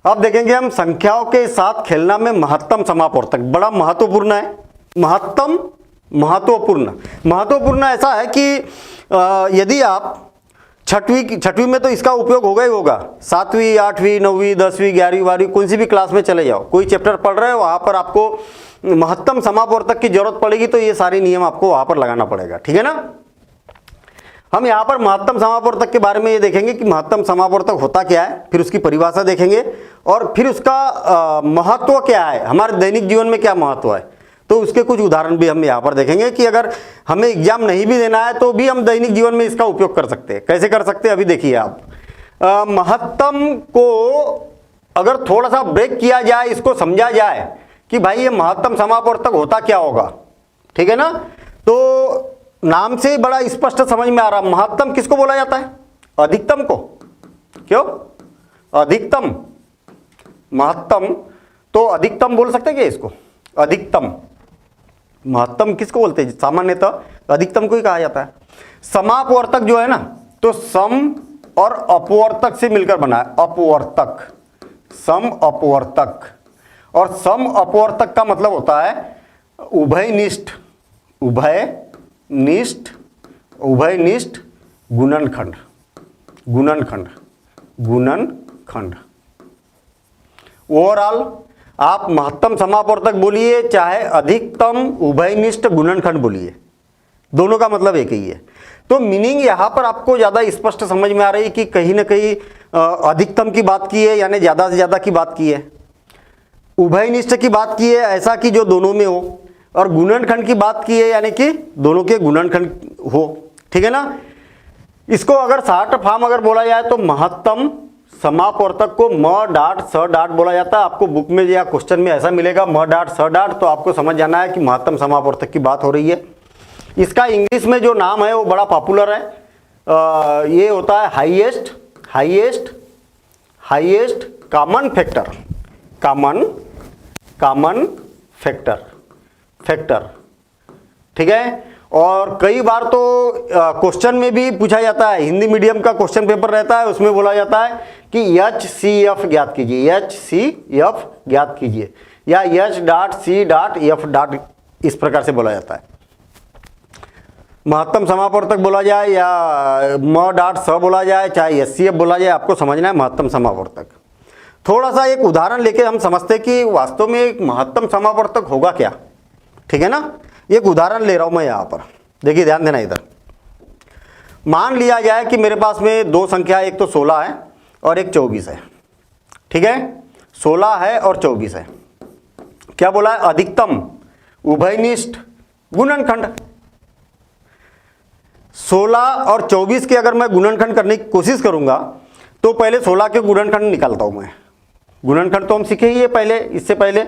अब देखेंगे हम संख्याओं के साथ खेलना में महत्तम समापवर्तक बड़ा महत्वपूर्ण है। महत्वपूर्ण ऐसा है कि यदि आप छठवीं में तो इसका उपयोग होगा ही होगा, 7वीं 8वीं 9वीं 10वीं 11वीं 12वीं कोई सी भी क्लास में चले जाओ, कोई चैप्टर पढ़ रहे हो वहाँ पर आपको महत्तम समापवर्तक की जरूरत पड़ेगी, तो ये सारे नियम आपको वहाँ पर लगाना पड़ेगा, ठीक है ना। हम यहाँ पर महत्तम समापवर्तक के बारे में ये देखेंगे कि महत्तम समापवर्तक होता क्या है, फिर उसकी परिभाषा देखेंगे और फिर उसका महत्व क्या है, हमारे दैनिक जीवन में क्या महत्व है, तो उसके कुछ उदाहरण भी हम यहाँ पर देखेंगे कि अगर हमें एग्जाम नहीं भी देना है तो भी हम दैनिक जीवन में इसका उपयोग कर सकते हैं। कैसे कर सकते हैं अभी देखिए आप। महत्तम को अगर थोड़ा सा ब्रेक किया जाए, इसको समझा जाए कि भाई ये महत्तम समापवर्तक होता क्या होगा, ठीक है ना, तो नाम से ही बड़ा स्पष्ट समझ में आ रहा। महत्तम किसको बोला जाता है? अधिकतम को। क्यों? अधिकतम, महत्तम तो अधिकतम बोल सकते हैं क्या इसको? अधिकतम, महत्तम किसको बोलते हैं? सामान्यतः अधिकतम को ही कहा जाता है। समापवर्तक जो है ना, तो सम और अपवर्तक से मिलकर बना है, अपवर्तक, सम अपवर्तक। और सम अपवर्तक का मतलब होता है उभयनिष्ठ, उभयनिष्ठ गुणनखंड, गुणनखंड। ओवरऑल आप महत्तम समापवर्तक बोलिए चाहे अधिकतम उभयनिष्ठ गुणनखंड बोलिए, दोनों का मतलब एक ही है। तो मीनिंग यहां पर आपको ज्यादा स्पष्ट समझ में आ रही है कि कहीं ना कहीं अधिकतम की बात की है, यानी ज्यादा से ज्यादा की बात की है, उभयनिष्ठ की बात की है ऐसा कि जो दोनों में हो, और गुणनखंड की बात की है यानी कि दोनों के गुणनखंड हो, ठीक है ना। इसको अगर शॉर्ट फॉर्म अगर बोला जाए तो महत्तम समापवर्तक को म डाट स डाट बोला जाता है। आपको बुक में या क्वेश्चन में ऐसा मिलेगा म डाट स डाट, तो आपको समझ जाना है कि महत्तम समापवर्तक की बात हो रही है। इसका इंग्लिश में जो नाम है वो बड़ा पॉपुलर है, ये होता है highest common factor, common factor, ठीक है। और कई बार तो क्वेश्चन में भी पूछा जाता है, हिंदी मीडियम का क्वेश्चन पेपर रहता है, उसमें बोला जाता है कि HCF ज्ञात कीजिए, HCF ज्ञात कीजिए, या H.C.F. इस प्रकार से बोला जाता है। महत्तम समापवर्तक बोला जाए या म डाट स बोला जाए, चाहे HCF बोला जाए, आपको समझना है महत्तम समापवर्तक। थोड़ा सा एक उदाहरण लेके हम समझते कि वास्तव में एक महत्तम समापवर्तक होगा क्या, ठीक है ना। एक उदाहरण ले रहा हूं मैं यहां पर, देखिए ध्यान देना इधर। मान लिया जाए कि मेरे पास में दो संख्या, एक तो 16 है और एक 24 है, ठीक है। 16 है और 24 है, क्या बोला है? अधिकतम उभयनिष्ठ गुणनखंड। 16 और 24 के अगर मैं गुणनखंड करने की कोशिश करूंगा तो पहले 16 के गुणनखंड निकालता हूं मैं। गुणनखंड तो हम सीखे ही है पहले, इससे पहले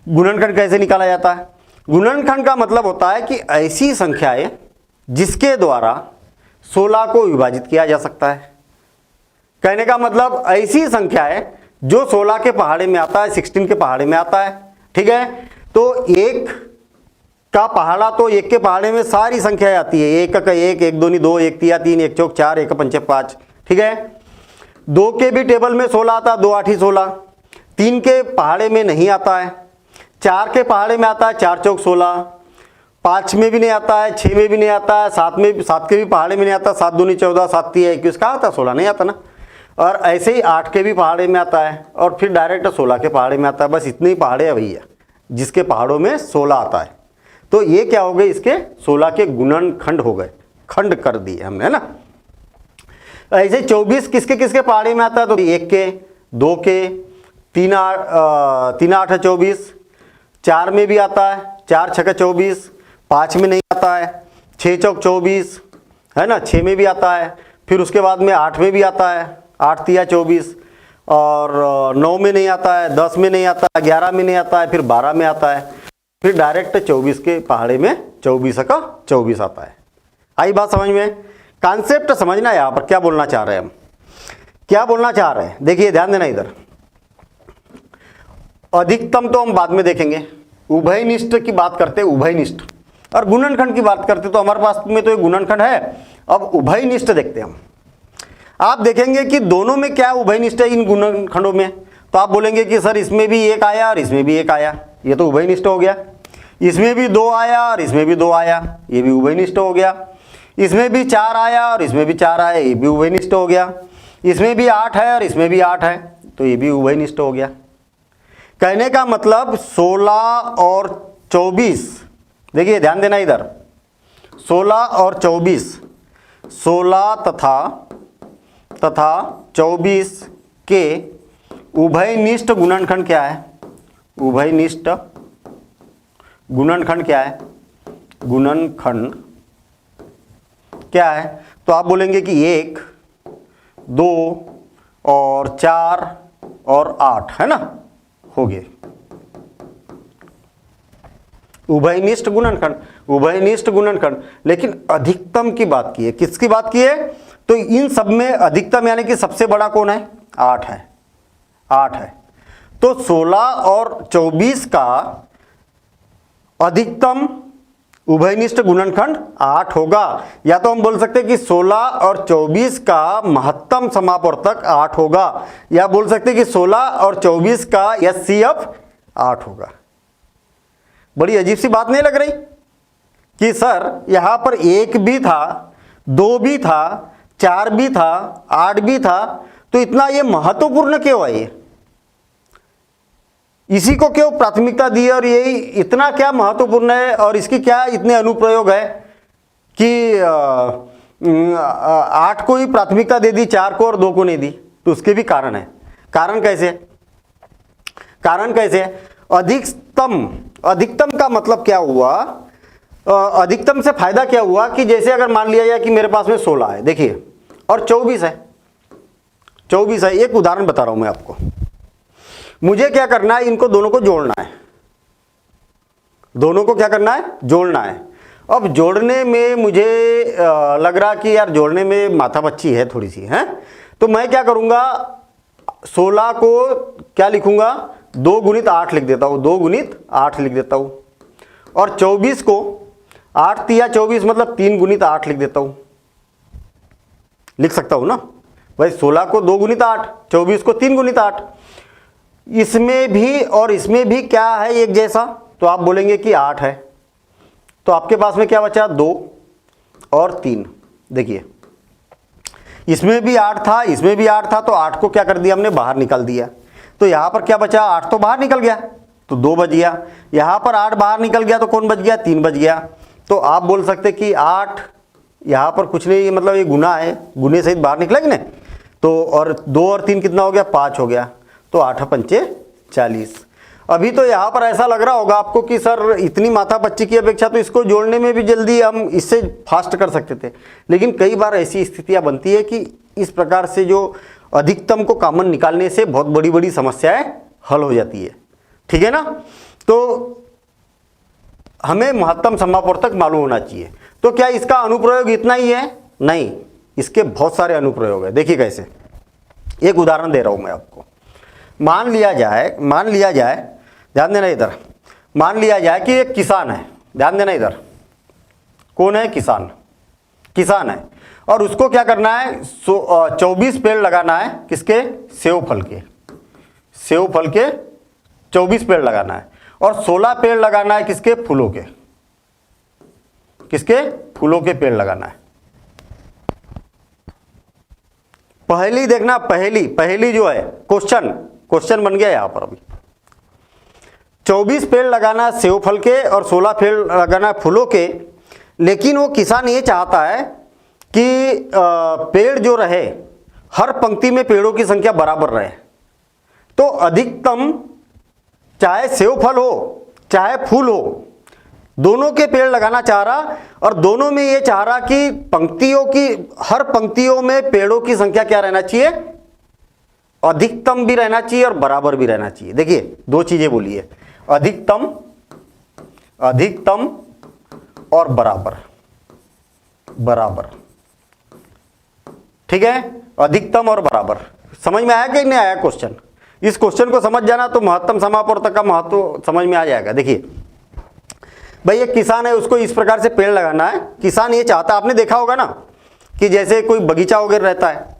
गुणनखंड कैसे निकाला जाता है। गुणनखंड का मतलब होता है कि ऐसी संख्याएं जिसके द्वारा 16 को विभाजित किया जा सकता है। कहने का मतलब ऐसी संख्याएं जो 16 के पहाड़े में आता है, 16 के पहाड़े में आता है, ठीक है। तो एक का पहाड़ा, तो एक के पहाड़े में सारी संख्याएं आती है, एक का एक, एक दूनी 2, एक तिया 3, एक चौक 4, एक पंचे 5, ठीक है। 2 के भी टेबल में 16 आता है, 2 8 16। 3 के पहाड़े में नहीं आता है, 4 के पहाड़े में आता है, 4 चौक 16। 5 में भी नहीं आता है, 6 में भी नहीं आता है, 7 के भी पहाड़े में नहीं आता, 7 दूनी 14, 7 तिया 21, कहा आता 16 नहीं आता ना। और ऐसे ही 8 के भी पहाड़े में आता है, और फिर डायरेक्ट 16 के पहाड़े में आता है। बस इतने ही पहाड़े है भैया जिसके पहाड़ों में 16 आता है। तो ये क्या हो गए? इसके 16 के गुणनखंड हो गए, खंड कर दिए हमने, है ना। ऐसे 24 किसके किसके पहाड़े में आता है? तो 1 के, 2 के, 3 8 24, 4 में भी आता है, 4 6 24, 5 में नहीं आता है, 6 चौक 24, है ना, 6 में भी आता है, फिर उसके बाद में 8 में भी आता है, 8 तिया 24, और 9 में नहीं आता है, 10 में नहीं आता है, 11 में नहीं आता है, फिर 12 में आता है, फिर डायरेक्ट 24 के पहाड़े में 24 का 24 आता है। आई बात समझ में? कॉन्सेप्ट समझना है यहाँ पर क्या बोलना चाह रहे हैं हम, क्या बोलना चाह रहे हैं। देखिए ध्यान देना इधर। अधिकतम तो हम बाद में देखेंगे, उभयनिष्ठ की बात करते, उभयनिष्ठ, और गुणनखंड की बात करते तो हमारे पास में तो एक गुणनखंड है। अब उभयनिष्ठ देखते हैं हम। आप देखेंगे कि दोनों में क्या उभयनिष्ठ है इन गुणनखंडों में, तो आप बोलेंगे कि सर इसमें भी एक आया और इसमें भी एक आया, ये तो उभयनिष्ठ हो गया। इसमें भी 2 आया और इसमें भी 2 आया, ये भी उभयनिष्ठ हो गया। इसमें भी 4 आया और इसमें भी 4 आया, ये भी उभयनिष्ठ हो गया। इसमें भी 8 है और इसमें भी 8 है, तो ये भी उभयनिष्ठ हो गया। कहने का मतलब 16 और 24, देखिए ध्यान देना इधर, 16 और 24, 16 तथा 24 के उभयनिष्ठ गुणनखंड क्या है? उभयनिष्ठ गुणनखंड क्या है? गुणनखंड क्या है? तो आप बोलेंगे कि 1, 2 और 4 और 8 है ना, हो गए उभयनिष्ठ गुणनखंड। उभयनिष्ठ गुणनखंड, लेकिन अधिकतम की बात की है। किसकी बात की है? तो इन सब में अधिकतम यानी कि सबसे बड़ा कौन है? 8 है, 8 है। तो 16 और 24 का अधिकतम उभयनिष्ठ गुणनखंड 8 होगा, या तो हम बोल सकते हैं कि 16 और 24 का महत्तम समापवर्तक 8 होगा, या बोल सकते हैं कि 16 और 24 का HCF 8 होगा। बड़ी अजीब सी बात नहीं लग रही कि सर यहां पर 1 भी था, 2 भी था, 4 भी था, 8 भी था, तो इतना ये महत्वपूर्ण क्यों है? ये इसी को क्यों प्राथमिकता दी और यही इतना क्या महत्वपूर्ण है और इसकी क्या इतने अनुप्रयोग है कि 8 को ही प्राथमिकता दे दी, 4 को और 2 को नहीं दी? तो उसके भी कारण है। कारण कैसे? कारण कैसे? अधिकतम का मतलब क्या हुआ? अधिकतम से फायदा क्या हुआ कि जैसे अगर मान लिया जाए कि मेरे पास में 16 है, देखिए, और 24 है, 24 है। एक उदाहरण बता रहा हूं मैं आपको। मुझे क्या करना है? इनको दोनों को जोड़ना है। दोनों को क्या करना है? जोड़ना है। अब जोड़ने में मुझे लग रहा कि यार जोड़ने में माथा पच्ची है थोड़ी सी, है, तो मैं क्या करूंगा? 16 को क्या लिखूंगा? 2 गुणित 8 लिख देता हूं, 2 गुणित 8 लिख देता हूं। और 24 को 8 तिया 24 मतलब 3 गुणित 8 लिख देता हूं। लिख सकता हूं ना भाई? 16 को 2 गुणित 8, 24 को 3 गुणित 8। इसमें भी और इसमें भी क्या है एक जैसा? तो आप बोलेंगे कि 8 है। तो आपके पास में क्या बचा? 2 और 3। देखिए इसमें भी 8 था, इसमें भी 8 था, तो 8 को क्या कर दिया हमने? बाहर निकाल दिया। तो यहां पर क्या बचा? 8 तो बाहर निकल गया, तो 2 बच गया। यहां पर 8 बाहर निकल गया, तो कौन बच गया? 3 बच गया। तो आप बोल सकते कि 8 यहां पर कुछ नहीं, मतलब ये गुना है, गुने सहित बाहर निकलेगा ना। तो और 2 और 3 कितना हो गया? 5 हो गया। तो 8 पंचे 40। अभी तो यहाँ पर ऐसा लग रहा होगा आपको कि सर इतनी माथा पच्ची की अपेक्षा तो इसको जोड़ने में भी जल्दी हम इससे फास्ट कर सकते थे। लेकिन कई बार ऐसी स्थितियां बनती है कि इस प्रकार से जो अधिकतम को कॉमन निकालने से बहुत बड़ी बड़ी समस्याएं हल हो जाती है। ठीक है ना? तो हमें महत्तम समापवर्तक मालूम होना चाहिए। तो क्या इसका अनुप्रयोग इतना ही है? नहीं, इसके बहुत सारे अनुप्रयोग है। देखिए कैसे, एक उदाहरण दे रहा हूं मैं आपको। मान लिया जाए, ध्यान देना इधर, मान लिया जाए कि एक किसान है। ध्यान देना इधर, कौन है? किसान है, और उसको क्या करना है? 24 पेड़ लगाना है। किसके? सेव फल के 24 पेड़ लगाना है। और 16 पेड़ लगाना है किसके? फूलों के। किसके? फूलों के पेड़ लगाना है। पहली देखना, पहली जो है क्वेश्चन बन गया यहां पर। अभी 24 पेड़ लगाना सेव फल के और 16 पेड़ लगाना फूलों के। लेकिन वो किसान ये चाहता है कि पेड़ जो रहे, हर पंक्ति में पेड़ों की संख्या बराबर रहे। तो अधिकतम चाहे सेव फल हो चाहे फूल हो, दोनों के पेड़ लगाना चाह रहा, और दोनों में ये चाह रहा कि हर पंक्तियों में पेड़ों की संख्या क्या रहना चाहिए? अधिकतम भी रहना चाहिए और बराबर भी रहना चाहिए। देखिए 2 चीजें बोली है, अधिकतम और बराबर। ठीक है? अधिकतम और बराबर। समझ में आया कि नहीं आया क्वेश्चन? इस क्वेश्चन को समझ जाना तो महत्तम समापवर्तक का महत्व समझ में आ जाएगा। देखिए भाई, एक किसान है, उसको इस प्रकार से पेड़ लगाना है। किसान ये चाहता, आपने देखा होगा ना कि जैसे कोई बगीचा वगैरह रहता है,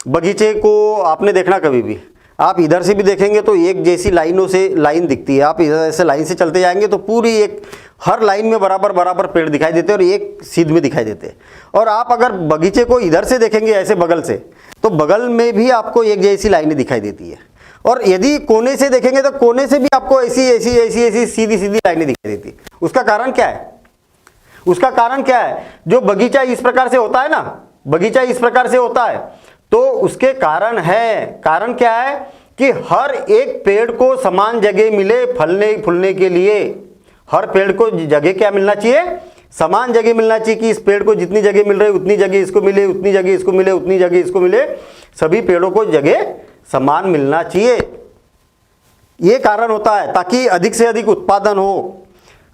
बगीचे को आपने देखना कभी भी, आप इधर से भी देखेंगे तो एक जैसी लाइनों से लाइन दिखती है, आप इधर ऐसे लाइन से चलते जाएंगे तो पूरी एक हर लाइन में बराबर बराबर पेड़ दिखाई देते हैं और एक सीध में दिखाई देते हैं। और आप अगर बगीचे को इधर से देखेंगे ऐसे बगल से, तो बगल में भी आपको एक जैसी लाइनें दिखाई देती है। और यदि कोने से देखेंगे तो कोने से भी आपको ऐसी ऐसी ऐसी ऐसी सीधी सीधी लाइनें दिखाई देती है। उसका कारण क्या है? उसका कारण क्या है? जो बगीचा इस प्रकार से होता है ना, बगीचा इस प्रकार से होता है, तो उसके कारण क्या है कि हर एक पेड़ को समान जगह मिले फलने फूलने के लिए। हर पेड़ को जगह क्या मिलना चाहिए? समान जगह मिलना चाहिए कि इस पेड़ को जितनी जगह मिल रही है उतनी जगह इसको मिले, उतनी जगह इसको मिले, उतनी जगह इसको मिले। सभी पेड़ों को जगह समान मिलना चाहिए। ये कारण होता है ताकि अधिक से अधिक उत्पादन हो,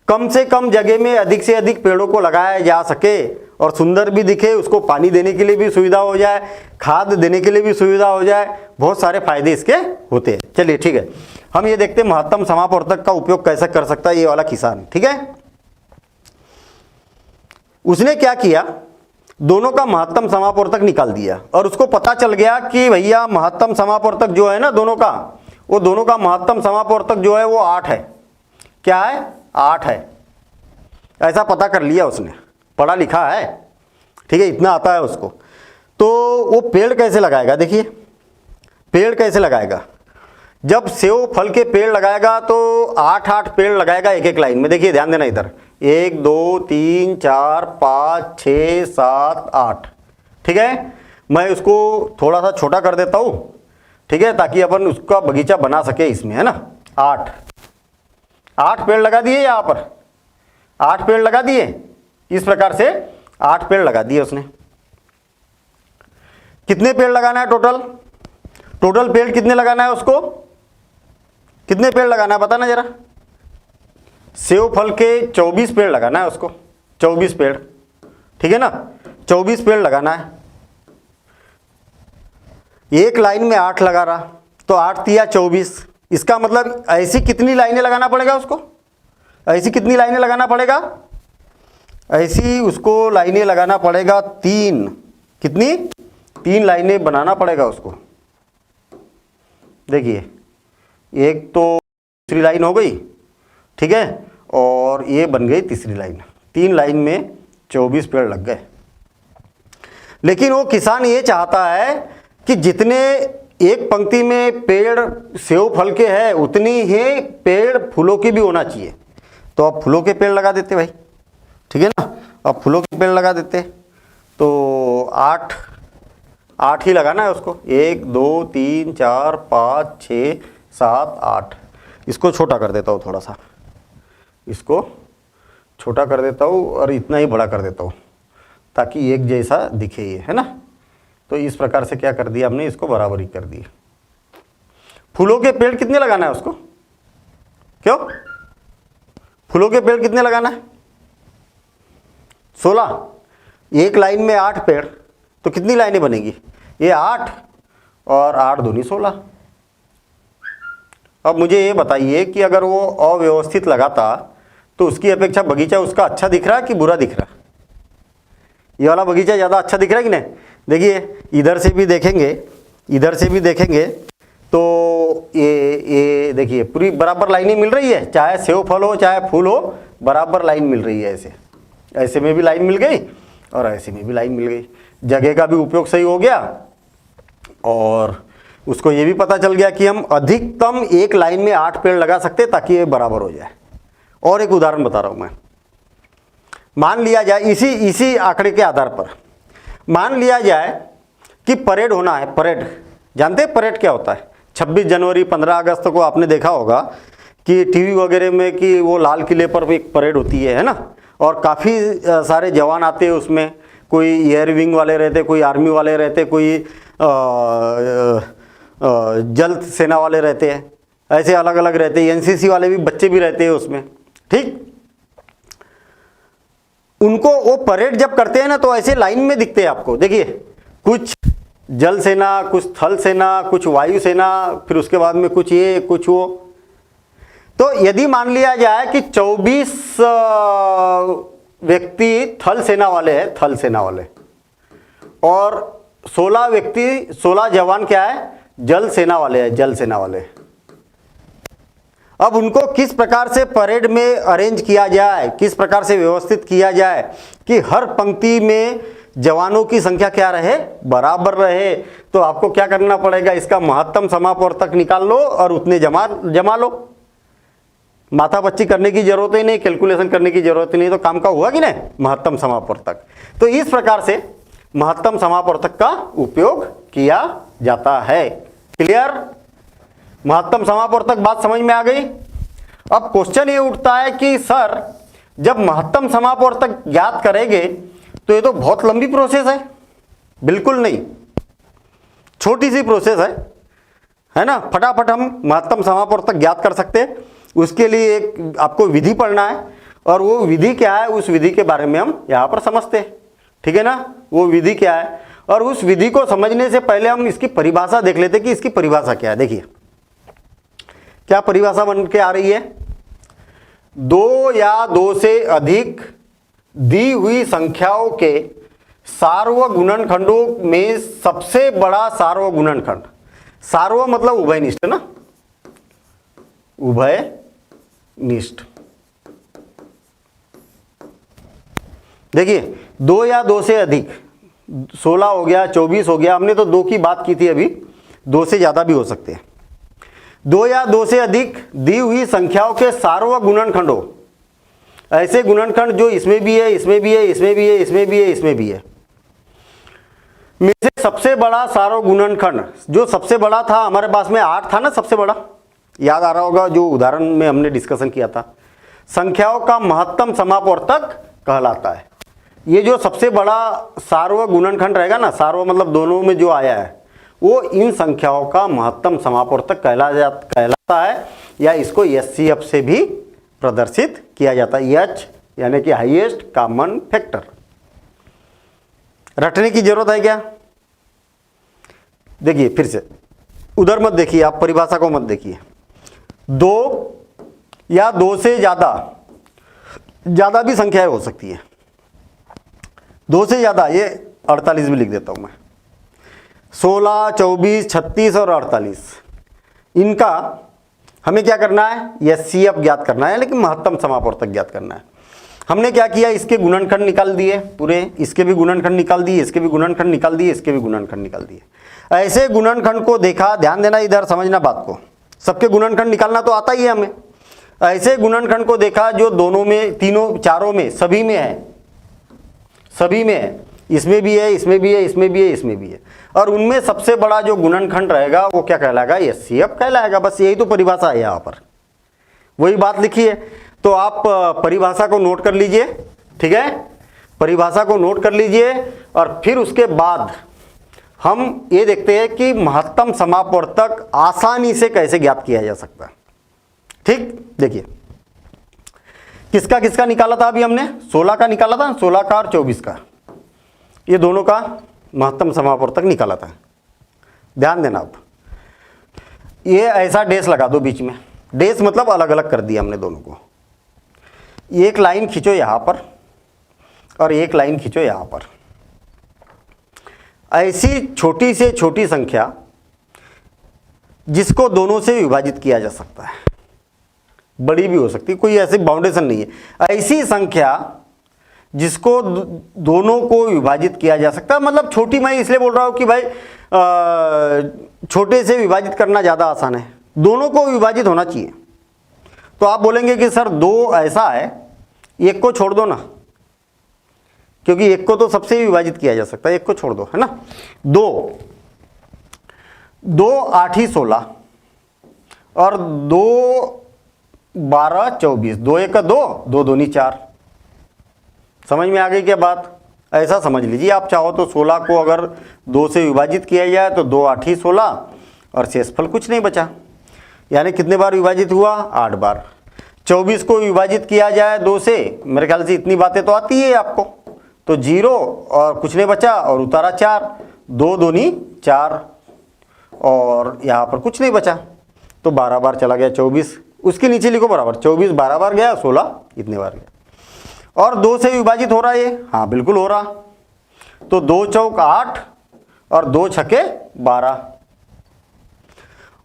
कम से कम जगह में अधिक से अधिक पेड़ों को लगाया जा सके और सुंदर भी दिखे, उसको पानी देने के लिए भी सुविधा हो जाए, खाद देने के लिए भी सुविधा हो जाए। बहुत सारे फायदे इसके होते हैं। चलिए ठीक है, हम ये देखते हैं महत्तम समापवर्तक का उपयोग कैसे कर सकता है ये वाला किसान। ठीक है, उसने क्या किया, दोनों का महत्तम समापवर्तक निकाल दिया और उसको पता चल गया कि भैया महत्तम समापवर्तक जो है ना दोनों का, वो दोनों का महत्तम समापवर्तक जो है वो 8 है। क्या है? 8 है। ऐसा पता कर लिया उसने, पढ़ा लिखा है, ठीक है, इतना आता है उसको। तो वो पेड़ कैसे लगाएगा? देखिए पेड़ कैसे लगाएगा, जब सेव फल के पेड़ लगाएगा तो 8-8 पेड़ लगाएगा एक एक लाइन में। देखिए ध्यान देना इधर, 1 2 3 4 5 6 7 8। ठीक है, मैं उसको थोड़ा सा छोटा कर देता हूँ, ठीक है, ताकि अपन उसका बगीचा बना सके इसमें, है ना। 8 पेड़ लगा दिए यहाँ पर, 8 पेड़ लगा दिए। इस प्रकार से 8 पेड़ लगा दिए उसने। कितने पेड़ लगाना है टोटल? टोटल पेड़ कितने लगाना है उसको? कितने पेड़ लगाना है पता ना जरा? सेव फल के 24 पेड़ लगाना है उसको, 24 पेड़, ठीक है ना, 24 पेड़ लगाना है। एक लाइन में 8 लगा रहा तो 8 तिया 24। इसका मतलब ऐसी कितनी लाइनें लगाना पड़ेगा उसको? ऐसी कितनी लाइनें लगाना पड़ेगा? ऐसी उसको लाइनें लगाना पड़ेगा 3। कितनी? 3 लाइनें बनाना पड़ेगा उसको। देखिए एक तो दूसरी लाइन हो गई, ठीक है, और ये बन गई तीसरी लाइन। 3 लाइन में 24 पेड़ लग गए। लेकिन वो किसान ये चाहता है कि जितने एक पंक्ति में पेड़ सेव फल के हैं उतनी ही पेड़ फूलों की भी होना चाहिए। तो अब फूलों के पेड़ लगा देते भाई, ठीक है ना, अब फूलों के पेड़ लगा देते। तो 8 ही लगाना है उसको, 1 2 3 4 5 6 7 8। इसको छोटा कर देता हूँ, थोड़ा सा इसको छोटा कर देता हूँ और इतना ही बड़ा कर देता हूँ ताकि एक जैसा दिखे ये, है ना। तो इस प्रकार से क्या कर दिया हमने, इसको बराबरी कर दी। फूलों के पेड़ कितने लगाना है उसको? क्यों? फूलों के पेड़ कितने लगाना है? 16। एक लाइन में 8 पेड़, तो कितनी लाइनें बनेगी? ये 8 और 8 दूनी 16। अब मुझे ये बताइए कि अगर वो अव्यवस्थित लगाता तो उसकी अपेक्षा बगीचा उसका अच्छा दिख रहा है कि बुरा दिख रहा है? ये वाला बगीचा ज़्यादा अच्छा दिख रहा है कि नहीं? देखिए इधर से भी देखेंगे, इधर से भी देखेंगे तो ये देखिए पूरी बराबर लाइनें मिल रही है, चाहे सेव फल हो चाहे फूल हो, बराबर लाइन मिल रही है। ऐसे में भी लाइन मिल गई और ऐसे में भी लाइन मिल गई। जगह का भी उपयोग सही हो गया और उसको ये भी पता चल गया कि हम अधिकतम एक लाइन में 8 पेड़ लगा सकते ताकि ये बराबर हो जाए। और एक उदाहरण बता रहा हूँ मैं। मान लिया जाए इसी आंकड़े के आधार पर मान लिया जाए कि परेड होना है। परेड जानते हैं परेड क्या होता है? 26 जनवरी 15 अगस्त को आपने देखा होगा कि टीवी वगैरह में कि वो लाल किले पर एक परेड होती है ना, और काफ़ी सारे जवान आते हैं उसमें। कोई एयर विंग वाले रहते, कोई आर्मी वाले रहते, कोई जल सेना वाले रहते हैं, ऐसे अलग अलग रहते हैं। एनसीसी वाले भी बच्चे भी रहते हैं उसमें, ठीक। उनको वो परेड जब करते हैं ना तो ऐसे लाइन में दिखते हैं आपको। देखिए कुछ जल सेना, कुछ थल सेना, कुछ वायु सेना, फिर उसके बाद में कुछ ये कुछ वो। तो यदि मान लिया जाए कि 24 व्यक्ति थल सेना वाले हैं, थल सेना वाले, और 16 व्यक्ति 16 जवान क्या है, जल सेना वाले हैं, जल सेना वाले। अब उनको किस प्रकार से परेड में अरेंज किया जाए, किस प्रकार से व्यवस्थित किया जाए कि हर पंक्ति में जवानों की संख्या क्या रहे, बराबर रहे। तो आपको क्या करना पड़ेगा, इसका महत्तम समापवर्तक निकाल लो और उतने जमा लो। माथा पच्ची करने की जरूरत ही नहीं, कैलकुलेशन करने की जरूरत ही नहीं, तो काम का हुआ कि नहीं, महत्तम समापवर्तक। तो इस प्रकार से महत्तम समापवर्तक का उपयोग किया जाता है। क्लियर? महत्तम समापवर्तक बात समझ में आ गई। अब क्वेश्चन ये उठता है कि सर जब महत्तम समापवर्तक ज्ञात करेंगे तो ये तो बहुत लंबी प्रोसेस है। बिल्कुल नहीं, छोटी सी प्रोसेस है ना, फटाफट हम महत्तम समापवर्तक ज्ञात कर सकते हैं। उसके लिए एक आपको विधि पढ़ना है, और वो विधि क्या है, उस विधि के बारे में हम यहाँ पर समझते हैं। ठीक है ना, वो विधि क्या है, और उस विधि को समझने से पहले हम इसकी परिभाषा देख लेते हैं कि इसकी परिभाषा क्या है। देखिए क्या परिभाषा बन के आ रही है, दो या दो से अधिक दी हुई संख्याओं के सार्वगुणनखंडों में सबसे बड़ा सार्वगुणनखंड, सार्व मतलब उभयनिष्ठ ना, उभयनिष्ठ। देखिए दो या दो से अधिक, 16 हो गया, 24 हो गया, हमने तो 2 की बात की थी अभी, 2 से ज्यादा भी हो सकते हैं। 2 या 2 से अधिक दी हुई संख्याओं के सार्वगुणनखंडों, ऐसे गुणनखंड जो इसमें भी है, इसमें भी है, इसमें भी है, इसमें भी है, इसमें भी है, में से सबसे बड़ा सार्वगुणनखंड, जो सबसे बड़ा था हमारे पास में 8 था ना, सबसे बड़ा, याद आ रहा होगा जो उदाहरण में हमने डिस्कशन किया था, संख्याओं का महत्तम समापवर्तक कहलाता है। ये जो सबसे बड़ा सार्वगुणनखंड रहेगा ना, सार्व मतलब दोनों में जो आया है, वो इन संख्याओं का महत्तम समापवर्तक कहलाता है, या इसको एचसीएफ से भी प्रदर्शित किया जाता है। एच यानी कि हाईएस्ट कॉमन फैक्टर। रटने की जरूरत है क्या? देखिए फिर से, उधर मत देखिए, आप परिभाषा को मत देखिए। 2 या 2 से ज्यादा भी संख्याएं हो सकती है, 2 से ज्यादा, ये 48 भी लिख देता हूं मैं, 16, 24, 36 और 48, इनका हमें क्या करना है, एचसीएफ ज्ञात करना है, लेकिन महत्तम समापवर्तक ज्ञात करना है। हमने क्या किया, इसके गुणनखंड निकाल दिए पूरे, इसके भी गुणनखंड निकाल दिए, इसके भी गुणनखंड निकाल दिए, इसके भी गुणनखंड निकाल दिए। ऐसे गुणनखंड को देखा, ध्यान देना इधर, समझना बात को, सबके गुणनखंड निकालना तो आता ही है हमें। ऐसे गुणनखंड को देखा जो दोनों में, तीनों, चारों में, सभी में है, सभी में है, इसमें भी है, इसमें भी है, इसमें भी है, इसमें भी है, और उनमें सबसे बड़ा जो गुणनखंड रहेगा वो क्या कहलाएगा, एचसीएफ कहलाएगा। बस यही तो परिभाषा है, यहाँ पर वही बात लिखी है। तो आप परिभाषा को नोट कर लीजिए, ठीक है, परिभाषा को नोट कर लीजिए, और फिर उसके बाद हम ये देखते हैं कि महत्तम समापवर्तक आसानी से कैसे ज्ञात किया जा सकता है। ठीक, देखिए किसका किसका निकाला था अभी हमने, 16 का निकाला था, 16 का और 24 का, ये दोनों का महत्तम समापवर्तक निकाला था। ध्यान देना, आप ये ऐसा डेस लगा दो बीच में, डेस मतलब अलग अलग कर दिया हमने दोनों को। एक लाइन खींचो यहां पर और एक लाइन खींचो यहां पर। ऐसी छोटी से छोटी संख्या जिसको दोनों से विभाजित किया जा सकता है, बड़ी भी हो सकती है, कोई ऐसी बाउंडेशन नहीं है। ऐसी संख्या जिसको दोनों को विभाजित किया जा सकता है, मतलब छोटी, मैं इसलिए बोल रहा हूं कि भाई छोटे से विभाजित करना ज़्यादा आसान है, दोनों को विभाजित होना चाहिए। तो आप बोलेंगे कि सर 2 ऐसा है, एक को छोड़ दो ना, क्योंकि एक को तो सबसे ही विभाजित किया जा सकता है, एक को छोड़ दो, है ना। 2 8 ही 16 और 2 12 24, 2 1 2, 2 2 4। समझ में आ गई क्या बात? ऐसा समझ लीजिए, आप चाहो तो 16 को अगर 2 से विभाजित किया जाए तो 2 8 ही 16 और शेषफल कुछ नहीं बचा, यानी कितने बार विभाजित हुआ, 8 बार। 24 को विभाजित किया जाए 2 से, मेरे ख्याल से इतनी बातें तो आती है आपको, तो 0 और कुछ नहीं बचा और उतारा 4, 2 2 4 और यहाँ पर कुछ नहीं बचा, तो 12 बार चला गया 24, उसके नीचे लिखो बराबर, 24 12 बार गया, 16 इतने बार गया। और 2 से विभाजित हो रहा है ये, हाँ बिल्कुल हो रहा, तो 2 चौक 8 और 2 छके 12,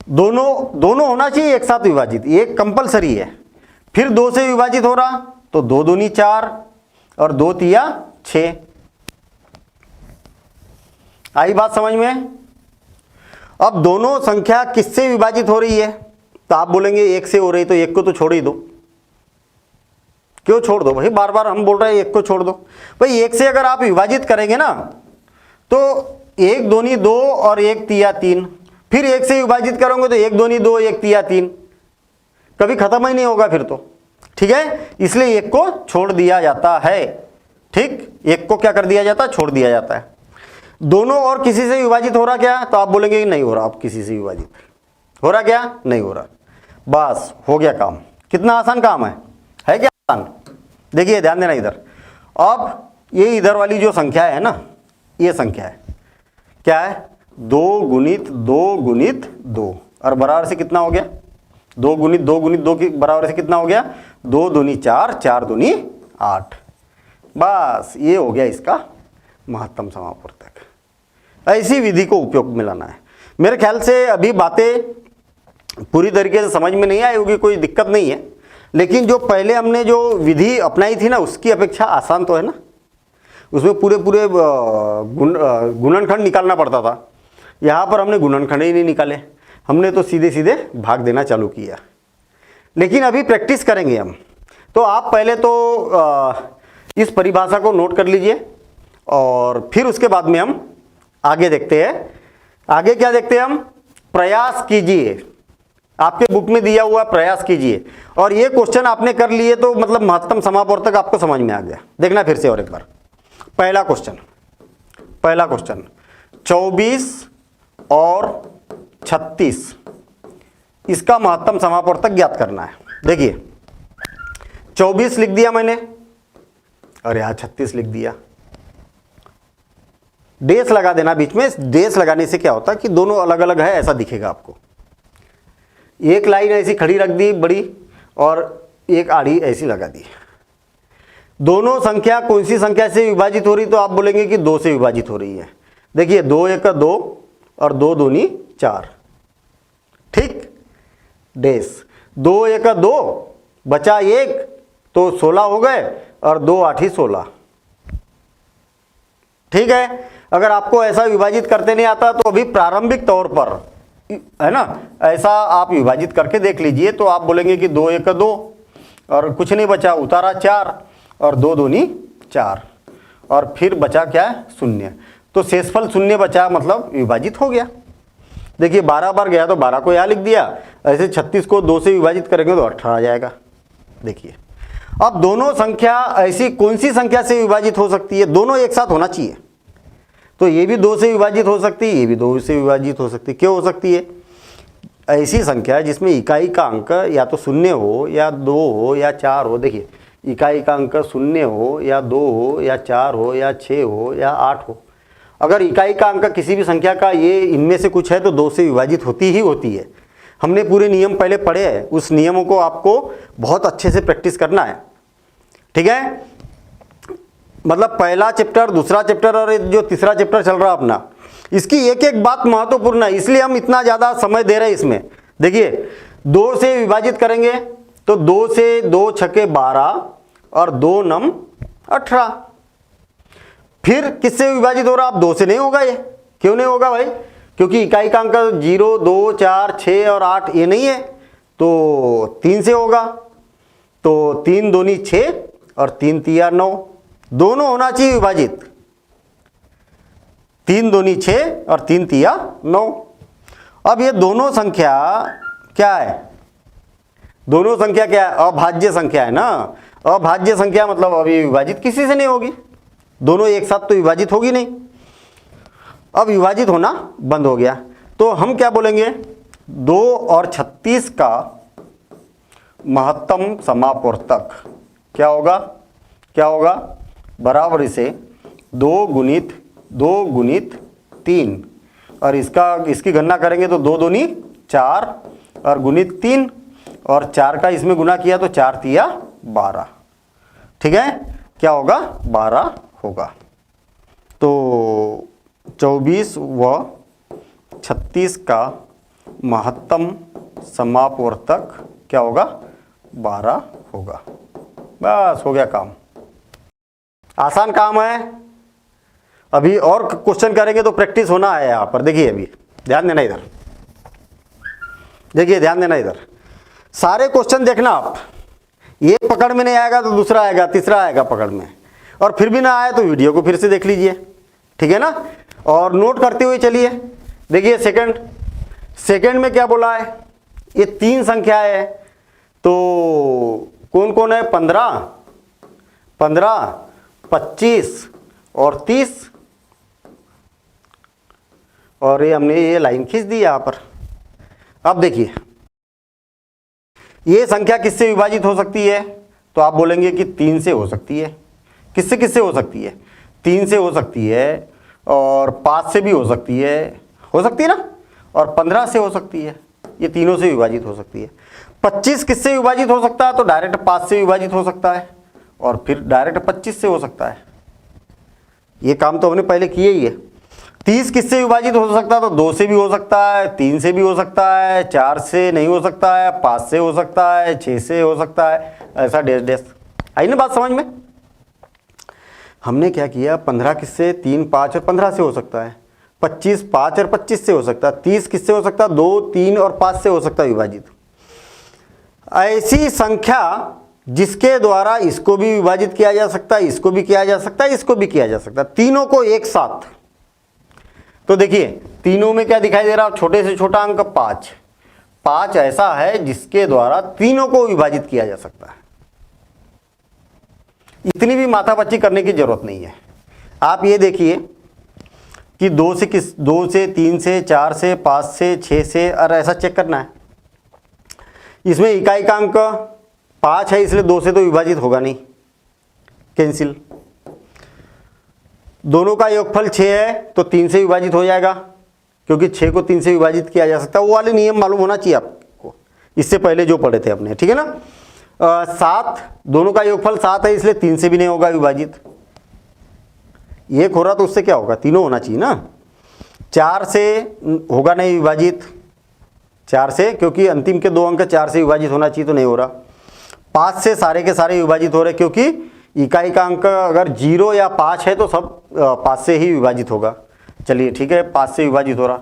दोनों होना चाहिए एक साथ विभाजित, ये कंपलसरी है। फिर 2 से विभाजित हो रहा तो 2 दूनी 4 और 2 तिया 6। आई बात समझ में? अब दोनों संख्या किससे विभाजित हो रही है? तो आप बोलेंगे 1 से हो रही, तो 1 को तो छोड़ ही दो। क्यों छोड़ दो भाई? बार बार हम बोल रहे हैं 1 को छोड़ दो। भाई 1 से अगर आप विभाजित करेंगे ना तो 1 दूनी 2 और 1 तिया 3, फिर 1 से विभाजित करोगे तो 1 दूनी 2 1 तिया 3, कभी खत्म ही नहीं होगा फिर तो। ठीक है, इसलिए 1 को छोड़ दिया जाता है। ठीक, 1 को क्या कर दिया जाता है? छोड़ दिया जाता है। दोनों और किसी से विभाजित हो रहा क्या? तो आप बोलेंगे कि नहीं हो रहा। आप किसी से विभाजित हो रहा क्या? नहीं हो रहा। बस हो गया काम। कितना आसान काम है क्या आसान? देखिए ध्यान देना इधर। अब ये इधर वाली जो संख्या है ना, ये संख्या है क्या है? 2 गुणित 2 गुणित 2 और बराबर से कितना हो गया? 2 गुणित 2 गुणित 2 के बराबर से कितना हो गया? 2 दूनी 4 4 दूनी 8। बस ये हो गया इसका महत्तम समापवर्तक। ऐसी विधि को उपयोग में लाना है। मेरे ख्याल से अभी बातें पूरी तरीके से समझ में नहीं आई होगी, कोई दिक्कत नहीं है, लेकिन जो पहले हमने जो विधि अपनाई थी ना उसकी अपेक्षा आसान तो है ना। उसमें पूरे गुणनखंड निकालना पड़ता था। यहाँ पर हमने गुणनखंड ही नहीं निकाले, हमने तो सीधे सीधे भाग देना चालू किया। लेकिन अभी प्रैक्टिस करेंगे हम। तो आप पहले तो इस परिभाषा को नोट कर लीजिए और फिर उसके बाद में हम आगे देखते हैं। आगे क्या देखते हैं हम? प्रयास कीजिए। आपके बुक में दिया हुआ प्रयास कीजिए, और ये क्वेश्चन आपने कर लिए तो मतलब महत्तम समापवर्तक आपको समझ में आ गया। देखना फिर से और एक बार। पहला क्वेश्चन 24 और 36, इसका महत्तम समापवर्तक ज्ञात करना है। देखिए 24 लिख दिया मैंने और यहां 36 लिख दिया। डेस लगा देना बीच में। डेस लगाने से क्या होता है कि दोनों अलग अलग है ऐसा दिखेगा आपको। एक लाइन ऐसी खड़ी रख दी बड़ी और एक आड़ी ऐसी लगा दी। दोनों संख्या कौन सी संख्या से विभाजित हो रही? तो आप बोलेंगे कि 2 से विभाजित हो रही है। देखिए 2 1 2 और 2 दूनी 4। ठीक, डेस 2 1 2 बचा 1 तो 16 हो गए और 2 8 16। ठीक है, अगर आपको ऐसा विभाजित करते नहीं आता तो अभी प्रारंभिक तौर पर है ना, ऐसा आप विभाजित करके देख लीजिए। तो आप बोलेंगे कि 2 1 2 और कुछ नहीं बचा, उतारा 4 और 2 दूनी 4 और फिर बचा क्या? 0। तो शेषफल 0 बचा, मतलब विभाजित हो गया। देखिए 12 बार गया तो 12 को यहाँ लिख दिया। ऐसे 36 को 2 से विभाजित करेंगे तो 18 आ जाएगा। देखिए अब दोनों संख्या ऐसी कौन सी संख्या से विभाजित हो सकती है? दोनों एक साथ होना चाहिए। तो ये भी 2 से विभाजित हो सकती है, ये भी 2 से विभाजित हो सकती है। क्यों हो सकती है? ऐसी संख्या जिसमें इकाई का अंक या तो 0 हो या 2 हो या 4 हो। देखिए इकाई का अंक 0 हो या 2 हो या 4 हो या 6 हो या 8 हो। अगर इकाई का अंक किसी भी संख्या का ये इनमें से कुछ है तो 2 से विभाजित होती ही होती है। हमने पूरे नियम पहले पढ़े हैं, उस नियमों को आपको बहुत अच्छे से प्रैक्टिस करना है। ठीक है, मतलब पहला चैप्टर, दूसरा चैप्टर और जो तीसरा चैप्टर चल रहा अपना, इसकी एक एक बात महत्वपूर्ण है, इसलिए हम इतना ज़्यादा समय दे रहे हैं इसमें। देखिए 2 से विभाजित करेंगे तो 2 से 2 छके 12 और 2 नम 18। फिर किससे विभाजित हो रहा? अब 2 से नहीं होगा ये। क्यों नहीं होगा भाई? क्योंकि इकाई का अंक 0 2 4 6 और 8 ये नहीं है, तो 3 से होगा। तो 3 दूनी 6 और 3 तिया 9, दोनों होना चाहिए विभाजित। 3 दूनी 6 और 3 तिया 9। अब ये दोनों संख्या क्या है? दोनों संख्या क्या है? अभाज्य संख्या है ना। अभाज्य संख्या मतलब अभी विभाजित किसी से नहीं होगी, दोनों एक साथ तो विभाजित होगी नहीं। अब विभाजित होना बंद हो गया, तो हम क्या बोलेंगे? 2 और 36 का महत्तम समापवर्तक क्या होगा? क्या होगा? बराबर इसे 2 गुणित 3 और इसकी गणना करेंगे तो 2 दूनी 4 और गुणित 3 और 4 का इसमें गुना किया तो 4 तिया 12। ठीक है, क्या होगा? 12 होगा। तो 24 व 36 का महत्तम समापवर्तक क्या होगा, 12 होगा। बस हो गया काम, आसान काम है। अभी और क्वेश्चन करेंगे तो प्रैक्टिस होना है यहाँ पर। देखिए अभी ध्यान देना इधर, देखिए ध्यान देना इधर, सारे क्वेश्चन देखना आप। एक पकड़ में नहीं आएगा तो दूसरा आएगा, तीसरा आएगा पकड़ में, और फिर भी ना आए तो वीडियो को फिर से देख लीजिए, ठीक है ना। और नोट करते हुए चलिए। देखिए सेकंड में क्या बोला है, ये 3 संख्या है, तो कौन कौन है, 15, 25 और 30, और ये हमने ये लाइन खींच दी यहां पर। अब देखिए ये संख्या किससे विभाजित हो सकती है, तो आप बोलेंगे कि 3 से हो सकती है। किससे किससे हो सकती है, 3 से हो सकती है, और 5 से भी हो सकती है ना, और 15 से हो सकती है। ये तीनों से विभाजित हो सकती है। 25 किससे विभाजित हो सकता है, तो डायरेक्ट 5 से विभाजित हो सकता है, और फिर डायरेक्ट 25 से हो सकता है। ये काम तो हमने पहले किए ही है। 30 किससे विभाजित हो सकता है, तो 2 से भी हो सकता है, 3 से भी हो सकता है, 4 से नहीं हो सकता है, 5 से हो सकता है, 6 से हो सकता है, ऐसा डैश डैश। आई ना बात समझ में। हमने क्या किया, 15 किससे, 3, 5 और 15 से हो सकता है। 25 5 और 25 से हो सकता है। 30 किससे हो सकता है, 2, 3 और 5 से हो सकता है विभाजित। ऐसी संख्या जिसके द्वारा इसको भी विभाजित किया जा सकता है, इसको भी किया जा सकता है, इसको भी किया जा सकता है, तीनों को एक साथ। तो देखिए तीनों में क्या दिखाई दे रहा है, छोटे से छोटा अंक 5। 5 ऐसा है जिसके द्वारा तीनों को विभाजित किया जा सकता है। इतनी भी माथापच्ची करने की जरूरत नहीं है। आप ये देखिए कि 2 से 3 से 4 से 5 से 6 से, और ऐसा चेक करना है। इसमें इकाई का अंक 5 है, इसलिए 2 से तो विभाजित होगा नहीं, कैंसिल। दोनों का योगफल 6 है तो 3 से विभाजित हो जाएगा, क्योंकि 6 को 3 से विभाजित किया जा सकता है। वो वाले नियम मालूम होना चाहिए आपको, इससे पहले जो पढ़े थे अपने, ठीक है ना। 7, दोनों का योगफल 7 है, इसलिए 3 से भी नहीं होगा विभाजित। एक हो रहा तो उससे क्या होगा, तीनों होना चाहिए ना। 4 से होगा नहीं विभाजित, 4 से, क्योंकि अंतिम के 2 अंक 4 से विभाजित होना चाहिए, तो नहीं हो रहा। 5 से सारे के सारे विभाजित हो रहे, क्योंकि इकाई का अंक अगर 0 या 5 है तो सब 5 से ही विभाजित होगा। चलिए ठीक है, 5 से विभाजित हो रहा,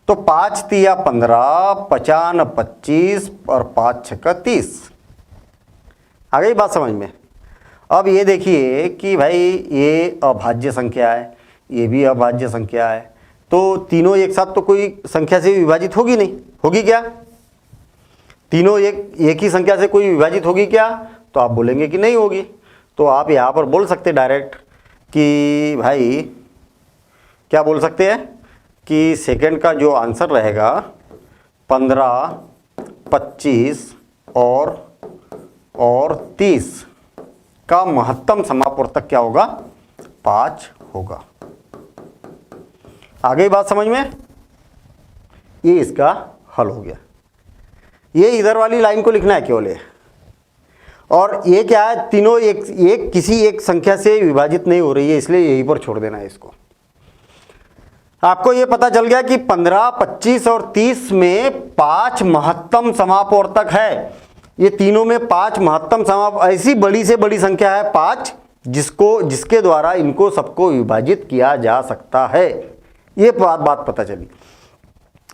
तो 5 तिया 15, 55 25 और 5 छक्का 30। आ गई बात समझ में। अब ये देखिए कि भाई ये अभाज्य संख्या है, ये भी अभाज्य संख्या है, तो तीनों एक साथ तो कोई संख्या से विभाजित होगी नहीं, होगी क्या? तीनों एक ही संख्या से कोई विभाजित होगी क्या? तो आप बोलेंगे कि नहीं होगी। तो आप यहाँ पर बोल सकते डायरेक्ट कि भाई क्या बोल सकते हैं कि सेकंड का जो आंसर रहेगा 15, 25 और 30 का महत्तम समापवर्तक क्या होगा? 5 होगा। आ गई बात समझ में? ये इसका हल हो गया। ये इधर वाली लाइन को लिखना है केवल ये। और ये क्या है, तीनों एक किसी एक संख्या से विभाजित नहीं हो रही है, इसलिए यहीं पर छोड़ देना है इसको। आपको ये पता चल गया कि 15, 25 और 30 में 5 महत्तम समापवर्तक है। ये तीनों में 5 महत्तम ऐसी बड़ी से बड़ी संख्या है 5, जिसके द्वारा इनको सबको विभाजित किया जा सकता है। ये बात पता चली।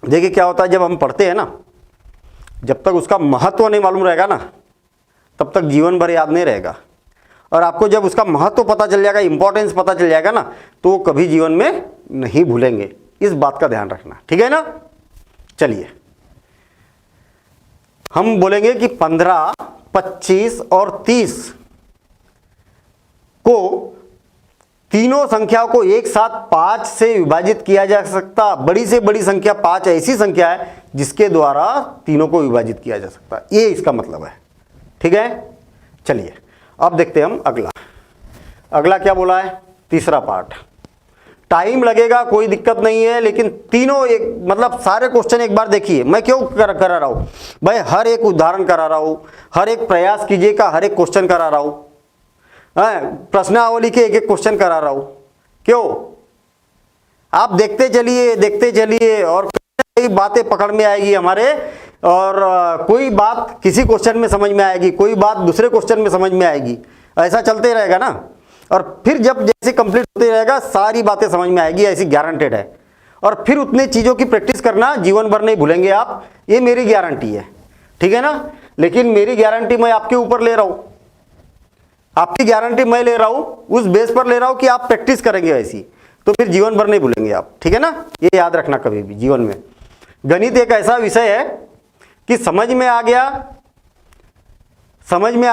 देखिए क्या होता है, जब हम पढ़ते हैं ना, जब तक उसका महत्व नहीं मालूम रहेगा ना, तब तक जीवन भर याद नहीं रहेगा। और आपको जब उसका महत्व पता चल जाएगा, इंपॉर्टेंस पता चल जाएगा ना, तो वो कभी जीवन में नहीं भूलेंगे। इस बात का ध्यान रखना, ठीक है ना। चलिए हम बोलेंगे कि 15, 25 और 30 को, तीनों संख्याओं को एक साथ 5 से विभाजित किया जा सकता। बड़ी से बड़ी संख्या 5 ऐसी संख्या है जिसके द्वारा तीनों को विभाजित किया जा सकता है। ये इसका मतलब है, ठीक है। चलिए अब देखते हैं हम अगला क्या बोला है, तीसरा पार्ट। टाइम लगेगा, कोई दिक्कत नहीं है, लेकिन तीनों एक मतलब सारे क्वेश्चन एक बार देखिए। मैं क्यों करा रहा हूं भाई, हर एक उदाहरण करा रहा हूं, हर एक प्रयास कीजिए का हर एक क्वेश्चन करा रहा हूं, प्रश्नावली के एक एक क्वेश्चन करा रहा हूं। क्यों? आप देखते चलिए और कई बातें पकड़ में आएगी हमारे, और कोई बात किसी क्वेश्चन में समझ में आएगी, कोई बात दूसरे क्वेश्चन में समझ में आएगी, ऐसा चलते रहेगा ना। और फिर जब जैसे कंप्लीट होते रहेगा सारी बातें समझ में आएगी, ऐसी गारंटेड है। और फिर उतने चीज़ों की प्रैक्टिस करना, जीवन भर नहीं भूलेंगे आप, ये मेरी गारंटी है, ठीक है ना। लेकिन मेरी गारंटी मैं आपके ऊपर ले रहा हूँ, आपकी गारंटी मैं ले रहा हूँ, उस बेस पर ले रहा हूँ कि आप प्रैक्टिस करेंगे ऐसी, तो फिर जीवन भर नहीं भूलेंगे आप, ठीक है ना। ये याद रखना कभी भी जीवन में। गणित एक ऐसा विषय है कि समझ में आ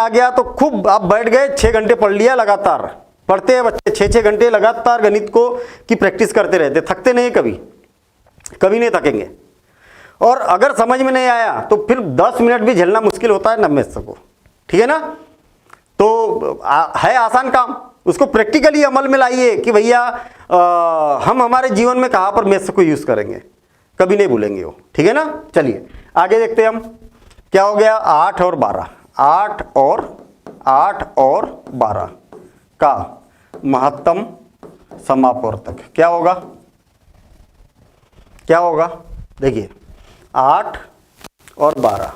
गया तो खूब आप बैठ गए, 6 घंटे पढ़ लिया लगातार, पढ़ते हैं बच्चे 6-6 घंटे लगातार गणित को की प्रैक्टिस करते रहते, थकते नहीं, कभी नहीं थकेंगे। और अगर समझ में नहीं आया तो फिर 10 मिनट भी झेलना मुश्किल होता है 90 को, ठीक है ना। तो है आसान काम, उसको प्रैक्टिकली अमल में लाइए कि भैया हम हमारे जीवन में कहाँ पर मैथ्स को यूज़ करेंगे, कभी नहीं भूलेंगे वो, ठीक है ना। चलिए आगे देखते हैं हम, क्या हो गया 8 और 12, 8 और 12 का महत्तम समापवर्तक क्या होगा। देखिए 8 और 12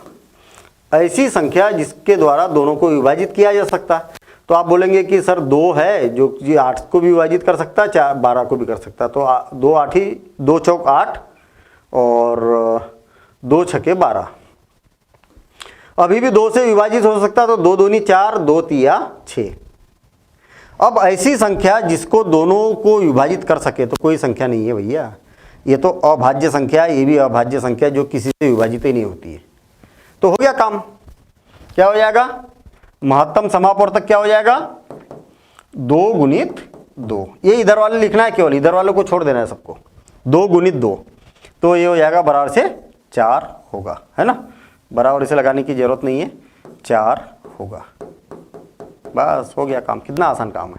ऐसी संख्या जिसके द्वारा दोनों को विभाजित किया जा सकता है। तो आप बोलेंगे कि सर 2 है जो जी 8 को भी विभाजित कर सकता है, 12 को भी कर सकता है। तो 2 चौक 8 और 2 छके 12, अभी भी 2 से विभाजित हो सकता है, तो 2 दूनी 4, 2 तिया 6। अब ऐसी संख्या जिसको दोनों को विभाजित कर सके तो कोई संख्या नहीं है भैया, ये तो अभाज्य संख्या है, ये भी अभाज्य संख्या जो किसी से विभाजित ही नहीं होती है। तो हो गया काम, क्या हो जाएगा महत्तम समापवर्तक, क्या हो जाएगा 2 गुणित 2। ये इधर वाले लिखना है, केवल इधर वालों को छोड़ देना है सबको, 2 गुणित 2, तो ये हो जाएगा बराबर से 4 होगा, है ना। बराबर इसे लगाने की जरूरत नहीं है, 4 होगा, बस हो गया काम। कितना आसान काम है।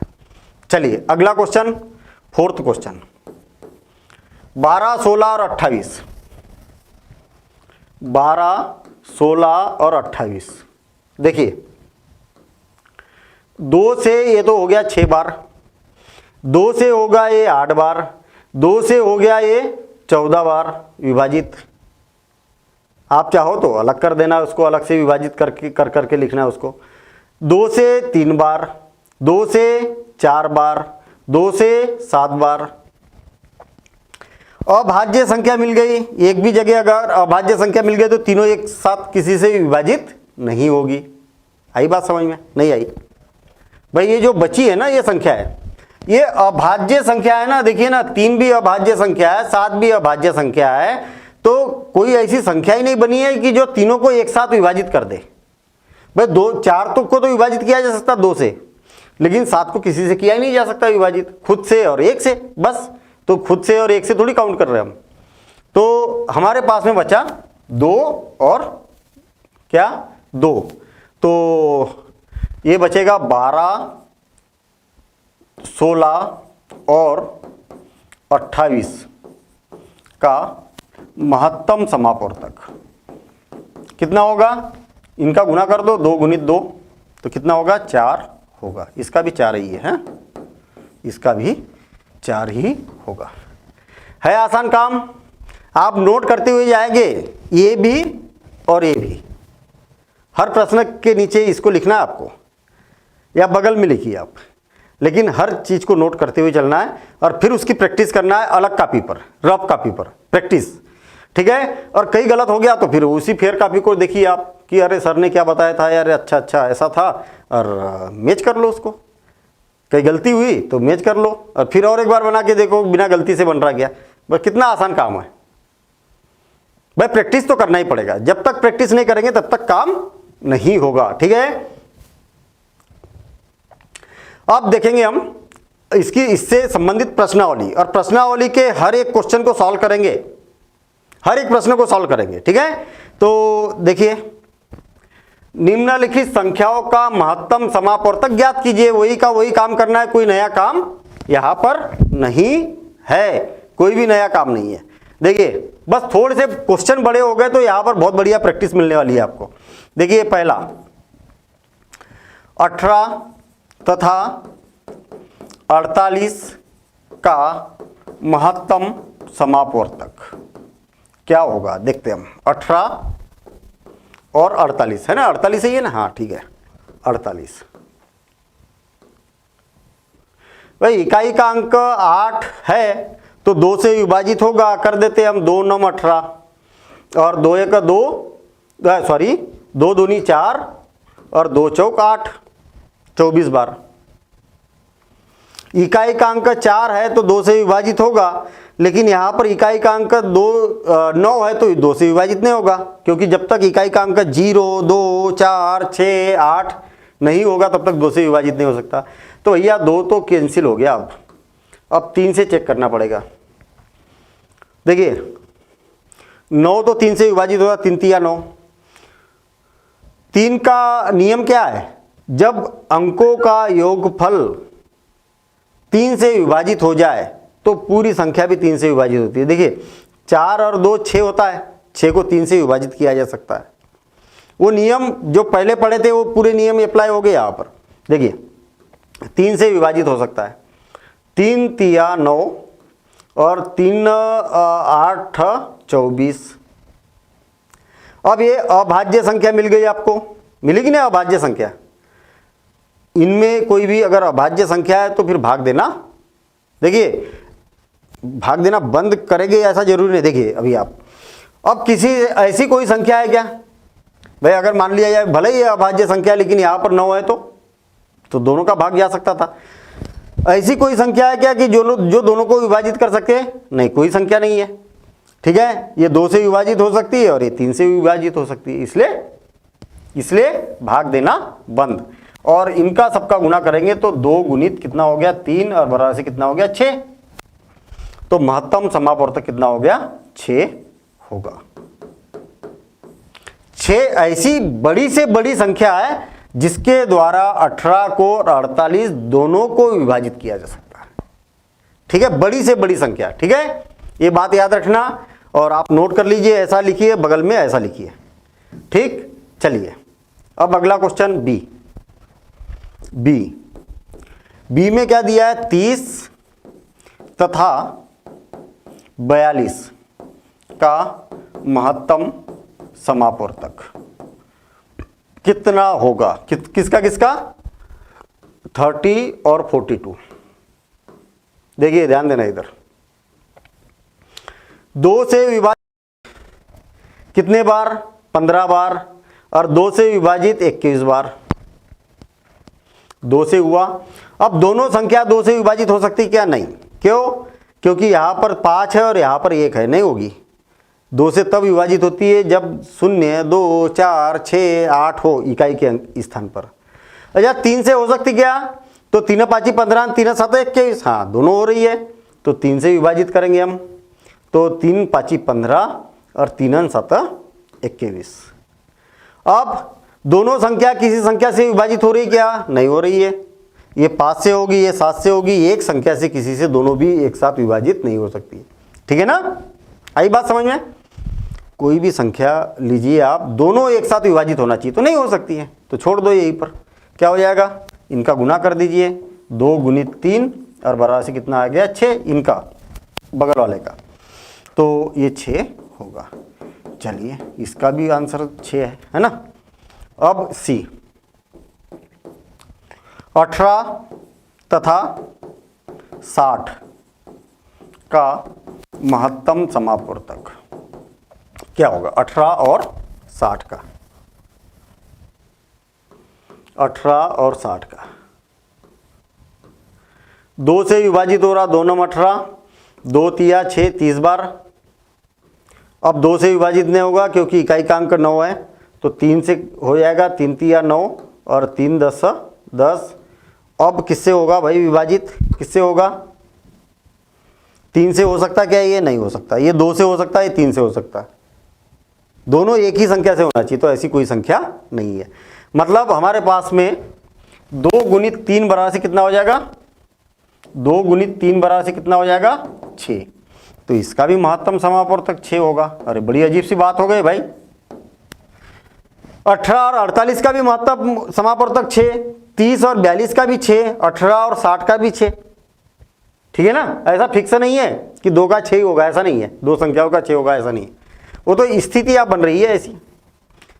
चलिए अगला क्वेश्चन, 4th क्वेश्चन, 12, 16 और 28, 12, 16 और 28। देखिए 2 से ये तो हो गया 6 बार, 2 से होगा ये 8 बार, 2 से हो गया ये 14 बार विभाजित। आप चाहो तो अलग कर देना, उसको अलग से विभाजित करके लिखना है उसको। 2 से 3 बार, 2 से 4 बार, 2 से 7 बार। अभाज्य संख्या मिल गई, एक भी जगह अगर अभाज्य संख्या मिल गई तो तीनों एक साथ किसी से विभाजित नहीं होगी। आई बात समझ में? नहीं आई भाई। ये जो बची है ना ये संख्या है, ये अभाज्य संख्या है ना। देखिए ना 3 भी अभाज्य संख्या है, 7 भी अभाज्य संख्या है, तो कोई ऐसी संख्या ही नहीं बनी है कि जो तीनों को एक साथ विभाजित कर दे। भाई 2, 4 को तो विभाजित किया जा सकता 2 से, लेकिन 7 को किसी से किया ही नहीं जा सकता विभाजित, खुद से और 1 से बस। तो खुद से और 1 से थोड़ी काउंट कर रहे हैं हम। तो हमारे पास में बचा 2 और क्या 2, तो ये बचेगा 12, 16 और 28 का महत्तम समापवर्तक कितना होगा। इनका गुना कर दो, 2 गुणित 2, तो कितना होगा 4 होगा। इसका भी 4 ही है, इसका भी 4 ही होगा। है आसान काम, आप नोट करते हुए जाएंगे, ये भी और ये भी। हर प्रश्न के नीचे इसको लिखना है आपको, या बगल में लिखिए आप, लेकिन हर चीज़ को नोट करते हुए चलना है और फिर उसकी प्रैक्टिस करना है अलग कापी पर, रफ कापी पर प्रैक्टिस, ठीक है। और कहीं गलत हो गया तो फिर उसी फेयर कापी को देखिए आप कि अरे सर ने क्या बताया था यार, अच्छा ऐसा था, और मैच कर लो उसको। कहीं गलती हुई तो मैच कर लो और फिर और एक बार बना के देखो बिना गलती से बन रहा गया। बस कितना आसान काम है भाई। प्रैक्टिस तो करना ही पड़ेगा, जब तक प्रैक्टिस नहीं करेंगे तब तक काम नहीं होगा, ठीक है। अब देखेंगे हम इससे संबंधित प्रश्नावली, और प्रश्नावली के हर एक क्वेश्चन को सॉल्व करेंगे, हर एक प्रश्न को सॉल्व करेंगे, ठीक है। तो देखिए, निम्नलिखित संख्याओं का महत्तम समापवर्तक ज्ञात कीजिए। वही का वही काम करना है, कोई नया काम यहां पर नहीं है, कोई भी नया काम नहीं है। देखिए बस थोड़े से क्वेश्चन बड़े हो गए तो यहां पर बहुत बढ़िया प्रैक्टिस मिलने वाली है आपको। देखिए पहला 18 तथा 48 का महत्तम समापवर्तक क्या होगा देखते हैं हम। 18 और 48 है ना, 48 ही है ना, हाँ ठीक है 48। भाई इकाई का अंक 8 है तो 2 से विभाजित होगा, कर देते हम 2 9 18 और 2 1 2 सॉरी 2 दूनी 4 और 2 चौक 8, 24 बार। इकाई का अंक 4 है तो 2 से विभाजित होगा, लेकिन यहाँ पर इकाई का अंक 9 है तो 2 से विभाजित नहीं होगा, क्योंकि जब तक इकाई का अंक 0 2 4 6 8 नहीं होगा तब तक 2 से विभाजित नहीं हो सकता। तो भैया 2 तो कैंसिल हो गया। अब 3 से चेक करना पड़ेगा। देखिए 9 तो 3 से विभाजित होगा, 3 तिया 9। 3 का नियम क्या है, जब अंकों का योगफल 3 से विभाजित हो जाए तो पूरी संख्या भी 3 से विभाजित होती है। देखिए 4 और 2 6 होता है, 6 को 3 से विभाजित किया जा सकता है। वो नियम जो पहले पढ़े थे वो पूरे नियम अप्लाई हो गए यहाँ पर। देखिए 3 से विभाजित हो सकता है, 3 तिया 9 और 3 8 24। अब ये अभाज्य संख्या मिल गई आपको, मिलेगी ना अभाज्य संख्या। इनमें कोई भी अगर अभाज्य संख्या है तो फिर भाग देना, देखिए भाग देना बंद करेंगे ऐसा जरूरी नहीं। देखिए अभी आप अब किसी ऐसी कोई संख्या है क्या भाई, अगर मान लिया जाए भले ही अभाज्य संख्या लेकिन यहाँ पर 9 है तो दोनों का भाग जा सकता था। ऐसी कोई संख्या है क्या कि जो दोनों को विभाजित कर सके हैं? नहीं, कोई संख्या नहीं है। ठीक है, ये 2 से विभाजित हो सकती है और ये 3 से विभाजित हो सकती है, इसलिए भाग देना बंद। और इनका सबका गुणा करेंगे तो 2 गुणित कितना हो गया 3 और बराबर से कितना हो गया 6। तो महत्तम समापवर्तक कितना हो गया 6 होगा। 6 ऐसी बड़ी से बड़ी संख्या है जिसके द्वारा 18 को और 48 दोनों को विभाजित किया जा सकता है। ठीक है, बड़ी से बड़ी संख्या। ठीक है, ये बात याद रखना और आप नोट कर लीजिए, ऐसा लिखिए बगल में, ऐसा लिखिए। ठीक, चलिए अब अगला क्वेश्चन बी में क्या दिया है 30 तथा 42 का महत्तम समापवर्तक कितना होगा। किसका 30 और 42। देखिए ध्यान देना, इधर 2 से विभाजित कितने बार 15 बार और 2 से विभाजित 21 बार। 2 से हुआ। अब दोनों संख्या 2 से विभाजित हो सकती क्या? नहीं। क्यों? क्योंकि यहां पर 5 है और यहां पर 1 है, नहीं होगी। 2 से तब विभाजित होती है जब 0 2 4 6 8 हो इकाई के स्थान पर। अच्छा 3 से हो सकती क्या? तो 3 5 15 3 7 21। हाँ, दोनों हो रही है तो 3 से विभाजित करेंगे हम। तो 3 5 15 और 3 7 21। अब दोनों संख्या किसी संख्या से विभाजित हो रही क्या? नहीं हो रही है। ये 5 से होगी, ये 7 से होगी। एक संख्या से किसी से दोनों भी एक साथ विभाजित नहीं हो सकती। ठीक है ना, आई बात समझ में? कोई भी संख्या लीजिए आप, दोनों एक साथ विभाजित होना चाहिए तो नहीं हो सकती है, तो छोड़ दो यहीं पर। क्या हो जाएगा? इनका गुना कर दीजिए, 2 गुणित 3 और बराबर से कितना आ गया 6, इनका बगल वाले का, तो ये 6 होगा। चलिए इसका भी आंसर 6 है ना। अब सी 18 तथा 60 का महत्तम समापवर्तक क्या होगा? 18 और 60 का, 18 और 60 का 2 से विभाजित हो रहा, 2 9 18, 2 तिया 6 30 बार। अब 2 से विभाजित नहीं होगा क्योंकि इकाई का अंक 9 है, तो 3 से हो जाएगा, 3 तिया 9 और 3 10 10। अब किससे होगा भाई विभाजित? किससे होगा? 3 से हो सकता क्या? ये नहीं हो सकता। ये 2 से हो सकता है, ये 3 से हो सकता है। दोनों एक ही संख्या से होना चाहिए, तो ऐसी कोई संख्या नहीं है। मतलब हमारे पास में 2 गुणित 3 बराबर से कितना हो जाएगा? 2 गुणित 3 बराबर से कितना हो जाएगा? 6। तो इसका भी महत्तम समापवर्तक 6 होगा। अरे बड़ी अजीब सी बात हो गई भाई। 18 और 48 का भी महत्तम समापवर्तक 6, 30 और 42 का भी 6, 18 और 60 का भी 6। ठीक है ना, ऐसा फिक्स नहीं है कि 2 का 6 होगा, ऐसा नहीं है। 2 संख्याओं का 6 होगा, ऐसा नहीं है। वो तो स्थितियाँ बन रही है ऐसी।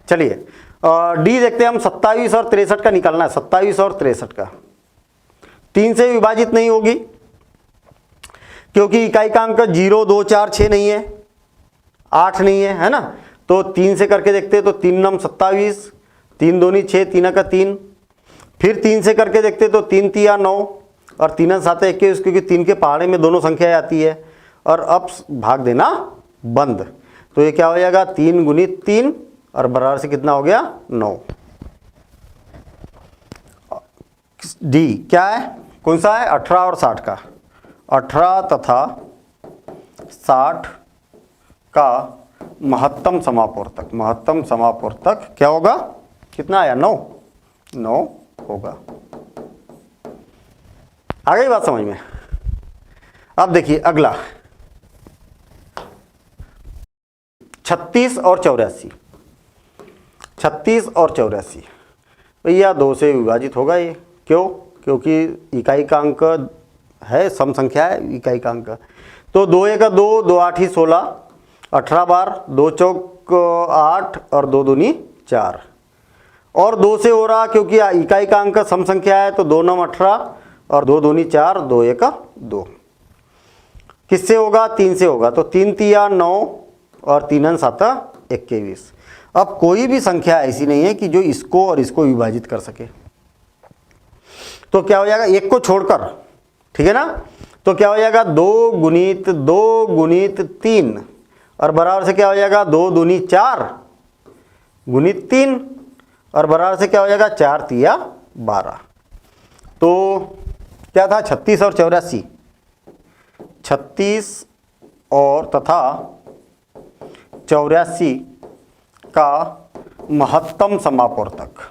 चलिए डी देखते हैं हम, 27 और 63 का निकालना है। 27 और 63 का 3 से विभाजित नहीं होगी क्योंकि इकाई का अंक 0, 2, 4, 6 नहीं है, 8 नहीं है, है ना। तो 3 से करके देखते हैं तो 3 नम 27, 3 दूनी 6, 3 का 3। फिर 3 से करके देखते हैं तो 3 तिया 9 और 3 7 21, क्योंकि 3 के पहाड़े में दोनों संख्याएं आती है। और अब भाग देना बंद, तो ये क्या हो जाएगा 3 गुणित 3 और बराबर से कितना हो गया 9। डी क्या है, कौन सा है, 18 और 60 का। 18 तथा 60 का महत्तम समापवर्तक, महत्तम समापवर्तक क्या होगा, कितना आया 9, 9 होगा। आ गई बात समझ में। अब देखिए अगला 36 और 84। 36 और 84 भैया 2 से विभाजित होगा ये, क्यों, क्योंकि इकाई का अंक है, सम संख्या है इकाई का अंक। तो 2 1 2, 2 8 16, 18 बार, 2 चौक 8 और 2 दूनी 4। और 2 से हो रहा क्योंकि इकाई का अंक सम संख्या है, तो 2 9 18 और 2 दूनी 4, 2 1 2। किससे होगा, 3 से होगा, तो 3 तिया 9 और 3 7 21। अब कोई भी संख्या ऐसी नहीं है कि जो इसको और इसको विभाजित कर सके, तो क्या हो जाएगा एक को छोड़कर, ठीक है ना। तो क्या हो जाएगा 2 गुणित 3 और बराबर से क्या हो जाएगा 2 दूनी 4 गुणित 3 और बराबर से क्या हो जाएगा 4 तिया 12। तो क्या था 36 और 84, 36 और तथा 84 का महत्तम समापवर्तक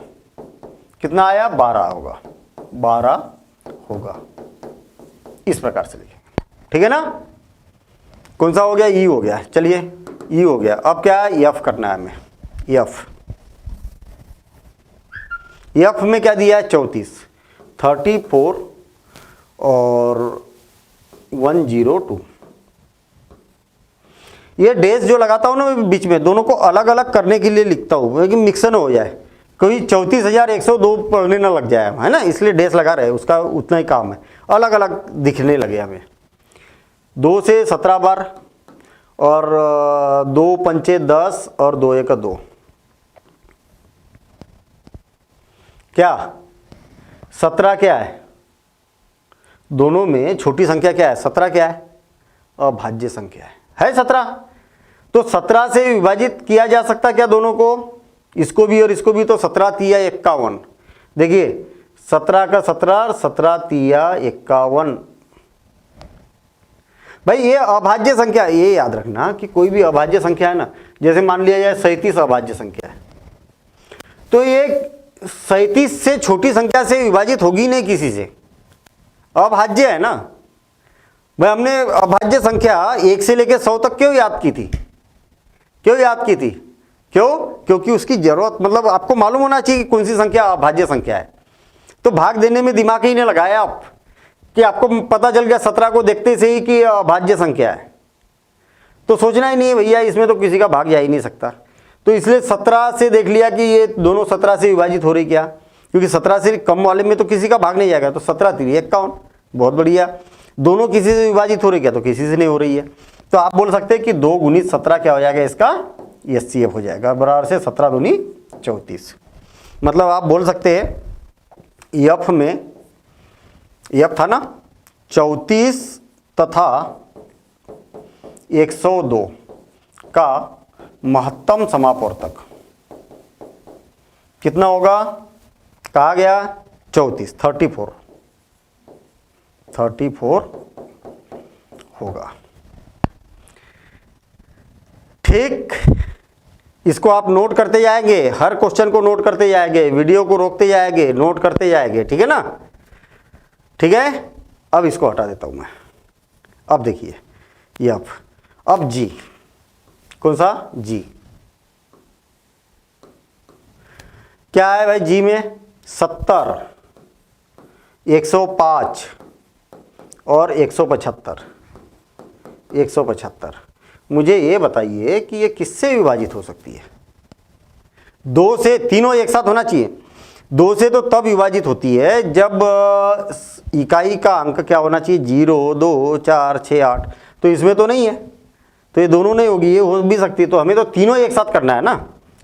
कितना आया 12 होगा, 12 होगा। इस प्रकार से लिखेंगे, ठीक है ना। कौन सा हो गया, ई हो गया। चलिए ई हो गया। अब क्या है, एफ करना है हमें। एफ में क्या दिया है 34, 34 और 102। ये डेज जो लगाता हूँ ना बीच में, दोनों को अलग अलग करने के लिए लिखता हूँ कि मिक्सन हो जाए, कोई 34,102 पढ़ने ना लग जाए, है ना, इसलिए डेज लगा रहे, उसका उतना ही काम है, अलग अलग दिखने लगे हमें। 2 से 17 बार और 2 पंचे 10 और 2 1 2। क्या 17 क्या है, दोनों में छोटी संख्या क्या है 17 क्या है, अभाज्य संख्या है 17। तो 17 से विभाजित किया जा सकता क्या दोनों को, इसको भी और इसको भी, तो 17 तिया 51। देखिए 17 का 17 और 17 तिया 51। भाई ये अभाज्य संख्या, ये याद रखना कि कोई भी अभाज्य संख्या है ना, जैसे मान लिया जाए 37 अभाज्य संख्या है, तो ये 37 से छोटी संख्या से विभाजित होगी नहीं किसी से, अभाज्य है ना। भाई हमने अभाज्य संख्या 1 से लेकर 100 तक क्यों याद की थी, क्यों, क्योंकि उसकी जरूरत, मतलब आपको मालूम होना चाहिए कि कौन सी संख्या अभाज्य संख्या है। तो भाग देने में दिमाग ही नहीं लगाया आप, कि आपको पता चल गया 17 को देखते से ही कि अभाज्य संख्या है, तो सोचना ही नहीं है भैया इसमें तो किसी का भाग जा ही नहीं सकता। तो इसलिए 17 से देख लिया कि ये दोनों 17 से विभाजित हो रही क्या, क्योंकि 17 से कम वाले में तो किसी का भाग नहीं जाएगा, तो 17 3 51, बहुत बढ़िया। दोनों किसी से विभाजित हो रही क्या, तो किसी से नहीं हो रही है, तो आप बोल सकते हैं कि 2 गुणित 17 क्या हो जाएगा, इसका एचसीएफ हो जाएगा, बराबर से 17 दूनी 34। मतलब आप बोल सकते हैं एफ में, एफ था ना 34 तथा 102 का महत्तम समापवर्तक कितना होगा, कहा गया 34, 34 होगा। ठीक, इसको आप नोट करते जाएंगे, हर क्वेश्चन को नोट करते जाएंगे, वीडियो को रोकते जाएंगे, नोट करते जाएंगे, ठीक है ना, ठीक है। अब इसको हटा देता हूं मैं। अब देखिए एफ, अब जी, कौन सा जी, क्या है भाई जी में 70, 105 और 175, मुझे ये बताइए कि ये किससे विभाजित हो सकती है। 2 से, तीनों एक साथ होना चाहिए। 2 से तो तब विभाजित होती है जब इकाई का अंक क्या होना चाहिए, 0, 2, 4, 6, 8। तो इसमें तो नहीं है, तो ये दोनों नहीं होगी, ये हो भी सकती है। तो हमें तो तीनों एक साथ करना है ना,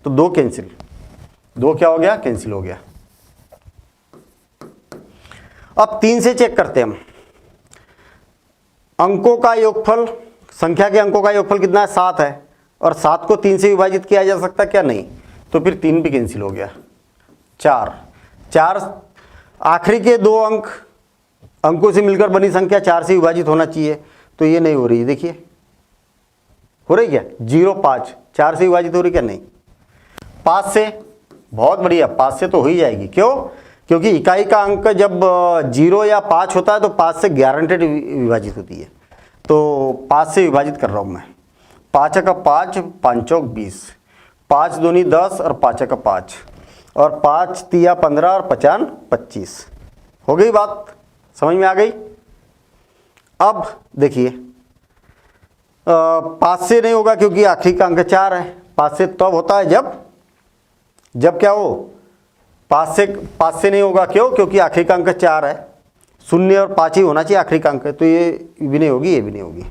तो 2 कैंसिल, 2 क्या हो गया, कैंसिल हो गया। अब 3 से चेक करते हैं हम। अंकों का योगफल, संख्या के अंकों का योगफल कितना है, 7 है, और 7 को 3 से विभाजित किया जा सकता क्या, नहीं। तो फिर 3 भी कैंसिल हो गया। 4 आखिरी के 2 अंकों से मिलकर बनी संख्या 4 से विभाजित होना चाहिए, तो ये नहीं हो रही है। देखिए हो रही क्या, 0, 5 4 से विभाजित हो रही क्या, नहीं। 5 से, बहुत बढ़िया, 5 से तो हो ही जाएगी। क्यों, क्योंकि इकाई का अंक जब 0 या 5 होता है तो 5 से गारंटेड विभाजित होती है। तो 5 से विभाजित कर रहा हूँ मैं। 5 का 5, 5 चौक 20, 5 दूनी 10 और 5 का 5, और 5 तिया 15 और 5 25। हो गई बात, समझ में आ गई। अब देखिए 5 से नहीं होगा क्योंकि आखिरी का अंक 4 है। 5 से तब होता है जब क्या हो, 5 से नहीं होगा, क्यों, क्योंकि आखिरी का अंक 4 है। 0 और 5 ही होना चाहिए आखिरी का अंक, तो ये भी नहीं होगी, ये भी नहीं होगी।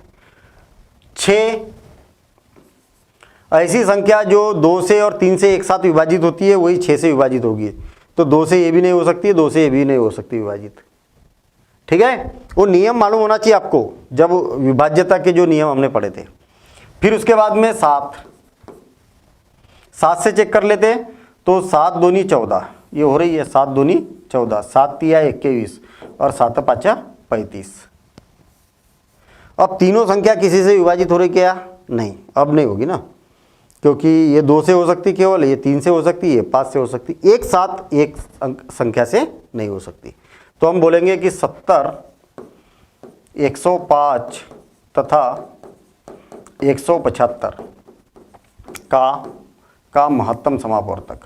6 ऐसी संख्या जो 2 से और 3 से एक साथ विभाजित होती है, वही 6 से विभाजित होगी। तो 2 से ये भी नहीं हो सकती, 2 से ये भी नहीं हो सकती विभाजित। ठीक है, वो नियम मालूम होना चाहिए आपको, जब विभाज्यता के जो नियम हमने पढ़े थे। फिर उसके बाद में 7 से चेक कर लेते हैं। तो 7 दूनी 14, ये हो रही है, 7 दूनी 14, 7 तिया 21 और 7 5 35। अब तीनों संख्या किसी से विभाजित हो रही क्या, नहीं, अब नहीं होगी ना, क्योंकि ये 2 से हो सकती केवल, ये 3 से हो सकती, ये 5 से हो सकती, एक साथ एक संख्या से नहीं हो सकती। तो हम बोलेंगे कि 70, 105 तथा 175 का महत्तम समापवर्तक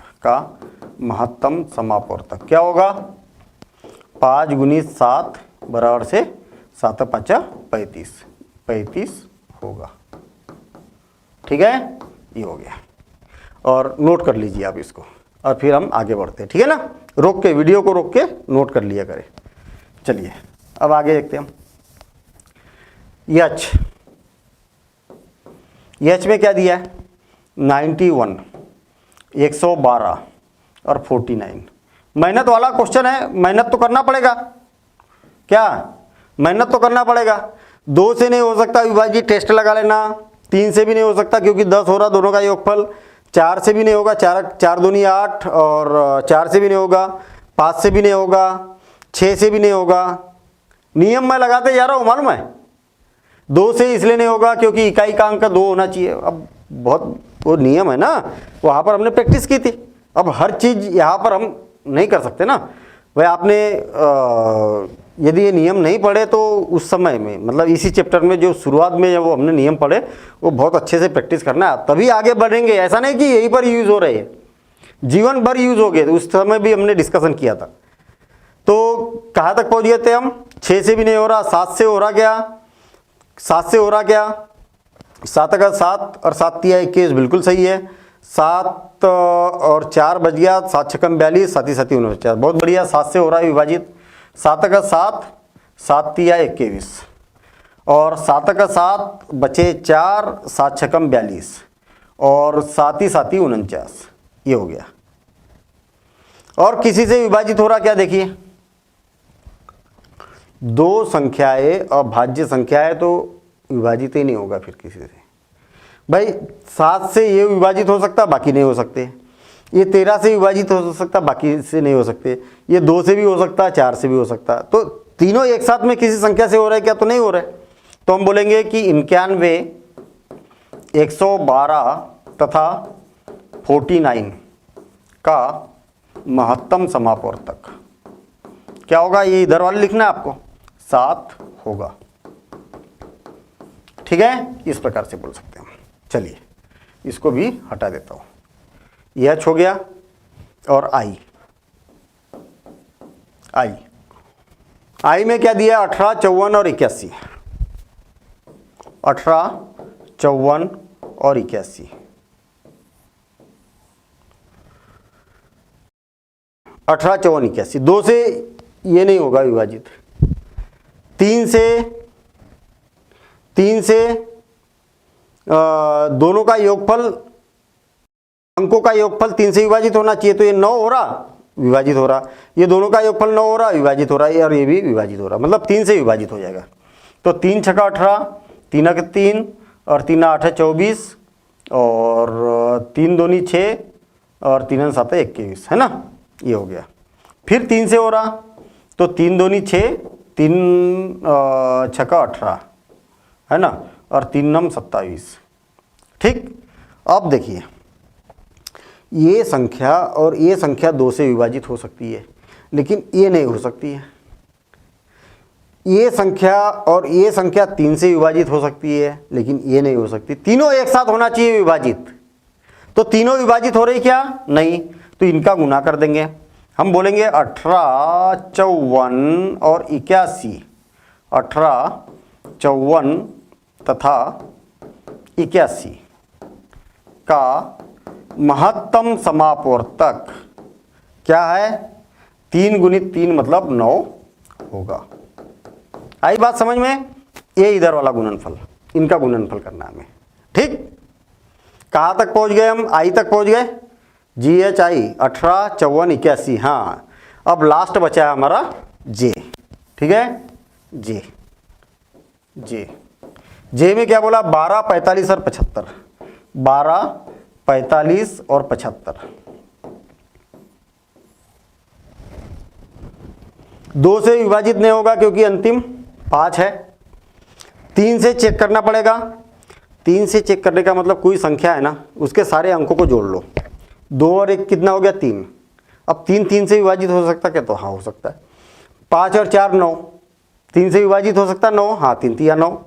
क्या होगा, 5 गुनी 7 बराबर से 7 5 35 होगा। ठीक है, ये हो गया, और नोट कर लीजिए आप इसको, और फिर हम आगे बढ़ते हैं। ठीक है ना, रोक के, वीडियो को रोक के नोट कर लिया करें। चलिए अब आगे देखते हैं हम। एच में क्या दिया है, 91, 112 और 49। मेहनत वाला क्वेश्चन है, मेहनत तो करना पड़ेगा। क्या, मेहनत तो करना पड़ेगा। 2 से नहीं हो सकता विभाजित, टेस्ट लगा लेना। 3 से भी नहीं हो सकता क्योंकि 10 हो रहा दोनों का योगफल। 4 से भी नहीं होगा, 4 दूनी 8, और 4 से भी नहीं होगा, 5 से भी नहीं होगा, 6 से भी नहीं होगा। नियम मैं लगाते जा रहा हूँ, मालूम है। 2 से इसलिए नहीं होगा क्योंकि इकाई का अंक 2 होना चाहिए। अब बहुत वो नियम है ना, वहाँ पर हमने प्रैक्टिस की थी। अब हर चीज़ यहाँ पर हम नहीं कर सकते ना भाई। आपने यदि ये नियम नहीं पढ़े तो उस समय में, मतलब इसी चैप्टर में जो शुरुआत में जब वो हमने नियम पढ़े, वो बहुत अच्छे से प्रैक्टिस करना है, तभी आगे बढ़ेंगे। ऐसा नहीं कि यहीं पर यूज़ हो रहे हैं, जीवन भर यूज़ हो गए। तो उस समय भी हमने डिस्कशन किया था। तो कहाँ तक पहुँच गए थे हम, 6 से भी नहीं हो रहा, 7 से हो रहा क्या, 7 से हो रहा क्या, 7 का 7 और 7 तिया 21 बिल्कुल सही है। 7 और 4 बज गया, 7 छक्कम 42, 7 7 49, बहुत बढ़िया। 7 से हो रहा है विभाजित। 7 का 7, 7 तिया 21 और 7 का 7 बचे 4, 7 छक्कम 42 और 7 7 49, ये हो गया। और किसी से विभाजित हो रहा क्या, देखिए 2 संख्याएं अभाज्य संख्या है तो विभाजित ही नहीं होगा फिर किसी से। भाई 7 से ये विभाजित हो सकता, बाकी नहीं हो सकते। ये 13 से विभाजित हो सकता, बाकी से नहीं हो सकते। ये 2 से भी हो सकता, 4 से भी हो सकता। तो तीनों एक साथ में किसी संख्या से हो रहा है क्या, तो नहीं हो रहा है। तो हम बोलेंगे कि 91, 112 तथा 49 का महत्तम समापवर्तक क्या होगा, ये इधर वाले लिखना है आपको, 7 होगा। ठीक है, इस प्रकार से बोल सकते हैं। चलिए इसको भी हटा देता हूं। एच हो गया और आई में क्या दिया, 18, 54 और 81। 18, 54 और 81। 18, 54, 81। 2 से ये नहीं होगा विभाजित। 3 से दोनों का योगफल, अंकों का योगफल 3 से विभाजित होना चाहिए, तो ये 9 हो रहा, विभाजित हो रहा। ये दोनों का योगफल 9 हो रहा, विभाजित हो रहा, और ये भी विभाजित हो रहा, मतलब 3 से विभाजित हो जाएगा। तो 3 छक्का 18, 3 के 3 और 3 8 24 और 3 दूनी 6 और 3 7 21, है ना, ये हो गया। फिर 3 से हो रहा, तो 3 दूनी 6, 3 छक्का 18, है ना, और 3 9 27। ठीक, अब देखिए ये संख्या और ये संख्या 2 से विभाजित हो सकती है, लेकिन ये नहीं हो सकती है। ये संख्या और ये संख्या 3 से विभाजित हो सकती है, लेकिन ये नहीं हो सकती। तीनों एक साथ होना चाहिए विभाजित, तो तीनों विभाजित हो रही क्या? नहीं, तो इनका गुना कर देंगे। हम बोलेंगे 18, 54 और 81। 18, 54 तथा 81 का महत्तम समापवर्तक क्या है? 3 गुणित 3 मतलब 9 होगा। आई बात समझ में? ये इधर वाला गुणनफल, इनका गुणनफल करना है हमें। ठीक, कहाँ तक पहुँच गए हम? आई तक पहुँच गए। GHI 18, 54, 81। हाँ, अब लास्ट बचा है हमारा J। ठीक है, J में क्या बोला? 12, 45 और 75। 12, 45 और 75। 2 से विभाजित नहीं होगा क्योंकि अंतिम 5 है। 3 से चेक करना पड़ेगा। 3 से चेक करने का मतलब कोई संख्या है ना, उसके सारे अंकों को जोड़ लो। 2 और 1 कितना हो गया? 3। अब 3 से विभाजित हो सकता क्या? तो हाँ, हो सकता है। 5 और 4 9, 3 से विभाजित हो सकता 9? हाँ, 3 3 9।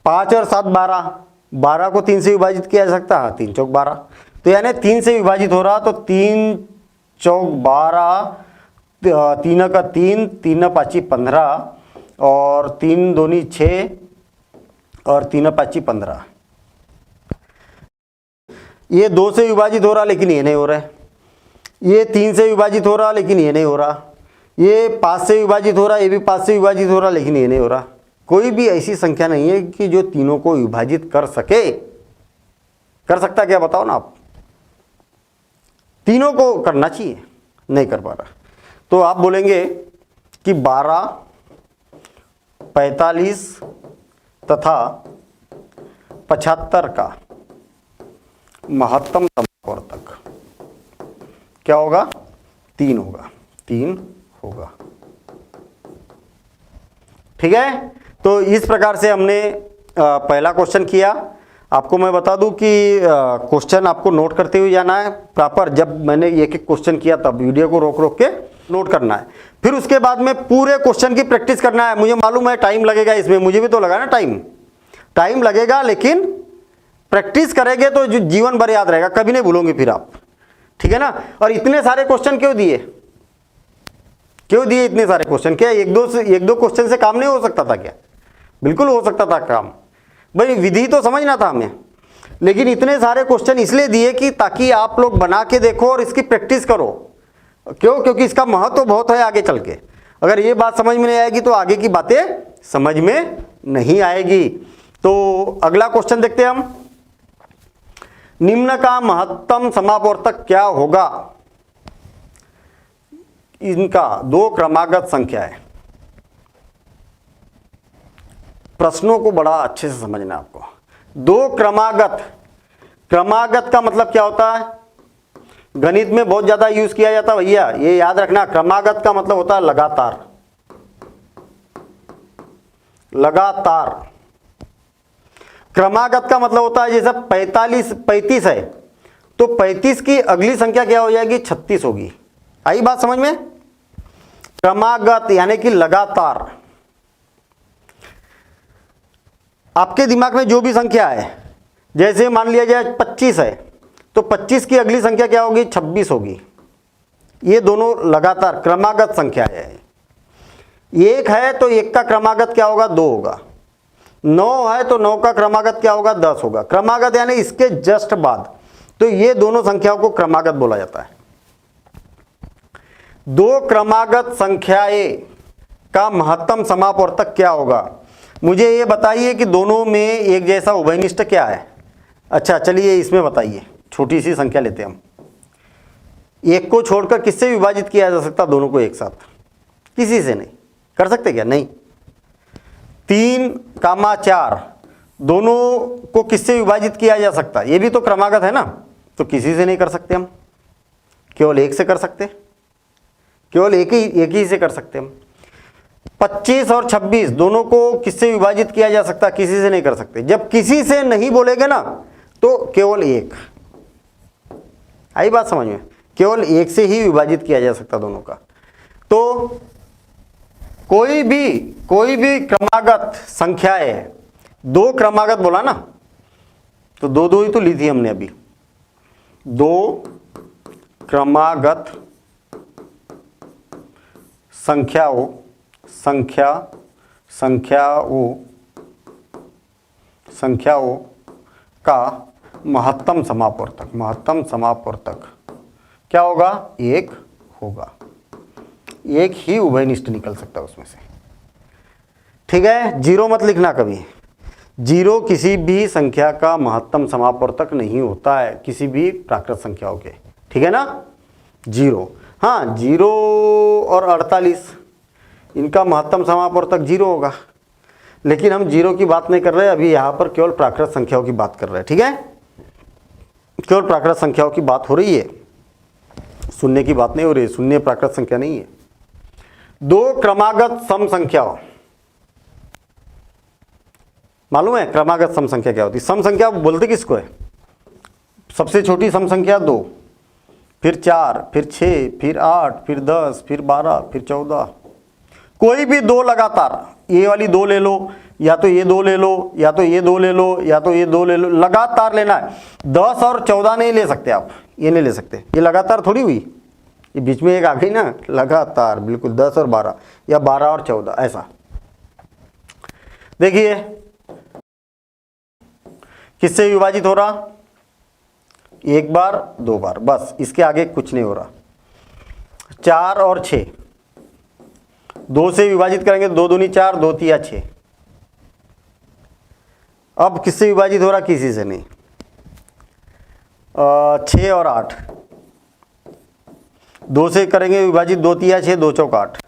5 और 7 12, 12 को 3 से विभाजित किया जा सकता? हाँ, 3 चौक 12। तो यानी 3 से विभाजित हो रहा, तो 3 चौक 12, 3 का 3, 3 5 15 और 3 दूनी 6 और 3 5 15। ये 2 से विभाजित हो रहा, लेकिन ये नहीं हो रहा है। ये 3 से विभाजित हो रहा, लेकिन ये नहीं हो रहा। ये 5 से विभाजित हो रहा, ये भी 5 से विभाजित हो रहा, लेकिन ये नहीं हो रहा। कोई भी ऐसी संख्या नहीं है कि जो तीनों को विभाजित कर सके। कर सकता क्या? बताओ ना आप। तीनों को करना चाहिए, नहीं कर पा रहा। तो आप बोलेंगे कि 12, 45 तथा 75 का महत्तम समापवर्तक क्या होगा? 3 होगा। 3 होगा। ठीक है, तो इस प्रकार से हमने पहला क्वेश्चन किया। आपको मैं बता दूं कि क्वेश्चन आपको नोट करते हुए जाना है प्रॉपर। जब मैंने एक एक क्वेश्चन किया तब वीडियो को रोक रोक के नोट करना है। फिर उसके बाद में पूरे क्वेश्चन की प्रैक्टिस करना है। मुझे मालूम है टाइम लगेगा इसमें, मुझे भी तो लगा ना टाइम लगेगा, लेकिन प्रैक्टिस करेंगे तो जो जीवन भर याद रहेगा, कभी नहीं भूलोगे फिर आप। ठीक है ना। और इतने सारे क्वेश्चन क्यों दिए इतने सारे क्वेश्चन? क्या एक दो क्वेश्चन से काम नहीं हो सकता था क्या? बिल्कुल हो सकता था काम। भाई विधि तो समझना था हमें, लेकिन इतने सारे क्वेश्चन इसलिए दिए कि ताकि आप लोग बना के देखो और इसकी प्रैक्टिस करो। क्यों? क्योंकि इसका महत्व तो बहुत है आगे चल के। अगर ये बात समझ में नहीं आएगी तो आगे की बातें समझ में नहीं आएगी। तो अगला क्वेश्चन देखते हैं हम। निम्न का महत्तम समापवर्तक क्या होगा? इनका 2 क्रमागत संख्या है। प्रश्नों को बड़ा अच्छे से समझना है आपको। 2 क्रमागत का मतलब क्या होता है? गणित में बहुत ज्यादा यूज किया जाता है भैया, ये याद रखना। क्रमागत का मतलब होता है लगातार। क्रमागत का मतलब होता है जैसे 35 है तो 35 की अगली संख्या क्या हो जाएगी? 36 होगी। आई बात समझ में? क्रमागत यानी कि लगातार। आपके दिमाग में जो भी संख्या है, जैसे मान लिया जाए 25 है तो 25 की अगली संख्या क्या होगी? 26 होगी। ये दोनों लगातार क्रमागत संख्या है। 1 है तो 1 का क्रमागत क्या होगा? 2 होगा। 9 है तो 9 का क्रमागत क्या होगा, 10 होगा। क्रमागत यानी इसके जस्ट बाद, तो ये दोनों संख्याओं को क्रमागत बोला जाता है। दो क्रमागत संख्याएं का महत्तम समापवर्तक क्या होगा? मुझे ये बताइए कि दोनों में एक जैसा उभयनिष्ठ क्या है। अच्छा चलिए इसमें बताइए, छोटी सी संख्या लेते हैं हम। एक को छोड़कर किससे विभाजित किया जा सकता दोनों को एक साथ? किसी से नहीं। कर सकते क्या? नहीं। 3,4 दोनों को किससे विभाजित किया जा सकता? ये भी तो क्रमागत है ना, तो किसी से नहीं कर सकते हम, केवल एक से कर सकते, केवल एक ही से कर सकते हम। 25 और 26 दोनों को किससे विभाजित किया जा सकता? किसी से नहीं कर सकते। जब किसी से नहीं बोलेंगे ना तो केवल एक। आई बात समझ में? केवल एक से ही विभाजित किया जा सकता दोनों का। तो कोई भी क्रमागत संख्या है, दो क्रमागत बोला ना, तो दो ही तो ली थी हमने अभी। दो क्रमागत संख्याओं का महत्तम समापवर्तक क्या होगा? एक होगा। एक ही उभयनिष्ठ निकल सकता है उसमें से। ठीक है, जीरो मत लिखना कभी। जीरो किसी भी संख्या का महत्तम समापवर्तक नहीं होता है, किसी भी प्राकृत संख्याओं के। ठीक है ना? जीरो, हाँ 0 और 48 इनका महत्तम समापवर्तक 0 होगा, लेकिन हम 0 की बात नहीं कर रहे, अभी यहाँ पर केवल प्राकृत संख्याओं की बात कर रहे हैं। ठीक है, केवल प्राकृत संख्याओं की बात हो रही है, शून्य की बात नहीं हो रही है। शून्य प्राकृत संख्या नहीं है। दो क्रमागत सम संख्याओं, मालूम है क्रमागत सम संख्या क्या होती है? सम संख्या बोलते किसको है? सबसे छोटी सम संख्या 2, फिर 4, फिर 6, फिर 8, फिर 10, फिर 12, फिर 14। कोई भी दो लगातार, ये वाली 2 ले लो, या तो ये 2 ले लो, या तो ये 2 ले लो, या तो ये 2 ले लो, लगातार लेना है। 10 और 14 नहीं ले सकते आप, ये नहीं ले सकते। ये लगातार थोड़ी हुई, ये बीच में एक आ गई ना, लगातार बिल्कुल 10 और 12 या 12 और 14 ऐसा। देखिए किससे विभाजित हो रहा? एक बार, दो बार, बस इसके आगे कुछ नहीं हो रहा। 4 और 6 2 से विभाजित करेंगे, 2 दूनी 4, 2 तिया 6। अब किससे विभाजित हो रहा? किसी से नहीं। 6 और 8 2 से करेंगे विभाजित, 2 तिया 6, 2 चौक 8।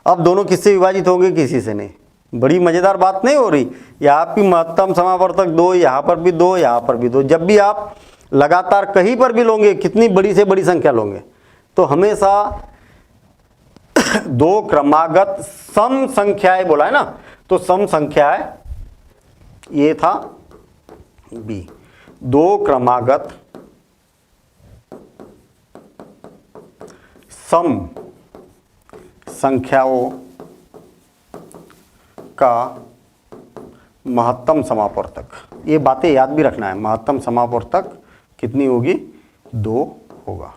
अब दोनों किससे विभाजित होंगे? किसी से नहीं। बड़ी मजेदार बात नहीं हो रही? यहाँ भी महत्तम समापवर्तक 2, यहाँ पर भी 2, यहाँ पर भी 2। जब भी आप लगातार कहीं पर भी लोगे, कितनी बड़ी से बड़ी संख्या लोगे, तो हमेशा दो क्रमागत सम संख्याएं बोला है ना, तो सम संख्याएं ये था बी। दो क्रमागत सम संख्याओं का महत्तम समापवर्तक, ये बातें याद भी रखना है। महत्तम समापवर्तक कितनी होगी? 2 होगा।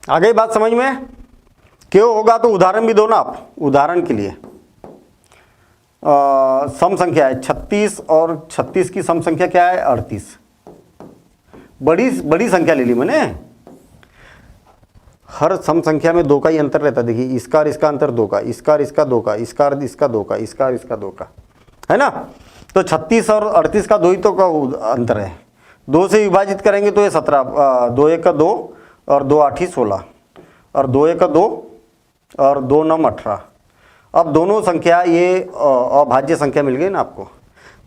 आ गई बात समझ में? क्यों होगा तो उदाहरण भी दो ना आप। उदाहरण के लिए सम संख्या है 36 और 36 की सम संख्या क्या है? 38। बड़ी संख्या ले ली मैंने। हर सम संख्या में 2 का ही अंतर रहता है। देखिए इसका और इसका अंतर 2 का, इसका और इसका 2 का, इसका और इसका 2 का, इसका और इसका 2 का, है ना? तो 36 और 38 का 2 ही तो का अंतर है। 2 से विभाजित करेंगे तो ये 17, 2 1 का 2 और 2 8 16, और 2 1 का 2 और 2 9 18। अब दोनों संख्या ये अभाज्य संख्या मिल गई ना आपको,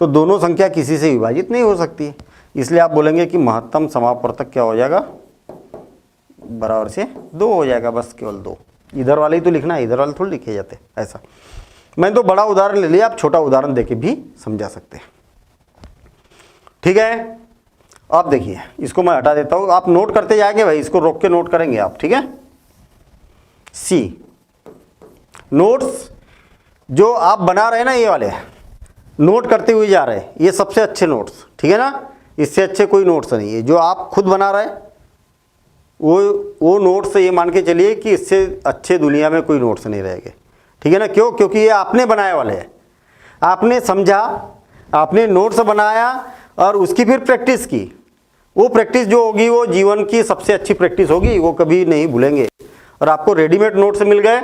तो दोनों संख्या किसी से विभाजित नहीं हो सकती। इसलिए आप बोलेंगे कि महत्तम समापवर्तक क्या हो जाएगा? बराबर से 2 हो जाएगा, बस केवल 2। इधर वाले ही तो लिखना है, इधर वाले थोड़ी लिखे जाते ऐसा। मैंने तो बड़ा उदाहरण ले लिया, आप छोटा उदाहरण देके भी समझा सकते हैं। ठीक है, आप देखिए इसको मैं हटा देता हूँ, आप नोट करते जाएंगे भाई, इसको रोक के नोट करेंगे आप। ठीक है, सी नोट्स जो आप बना रहे हैं ना, ये वाले नोट करते हुए जा रहे हैं, ये सबसे अच्छे नोट्स। ठीक है ना, इससे अच्छे कोई नोट्स नहीं है। जो आप खुद बना रहे हैं वो नोट्स ये मान के चलिए कि इससे अच्छे दुनिया में कोई नोट्स नहीं रहेंगे। ठीक है ना। क्यों? क्योंकि ये आपने बनाए वाले हैं, आपने समझा, आपने नोट्स बनाया और उसकी फिर प्रैक्टिस की। वो प्रैक्टिस जो होगी वो जीवन की सबसे अच्छी प्रैक्टिस होगी, वो कभी नहीं भूलेंगे। और आपको रेडीमेड नोट्स मिल गए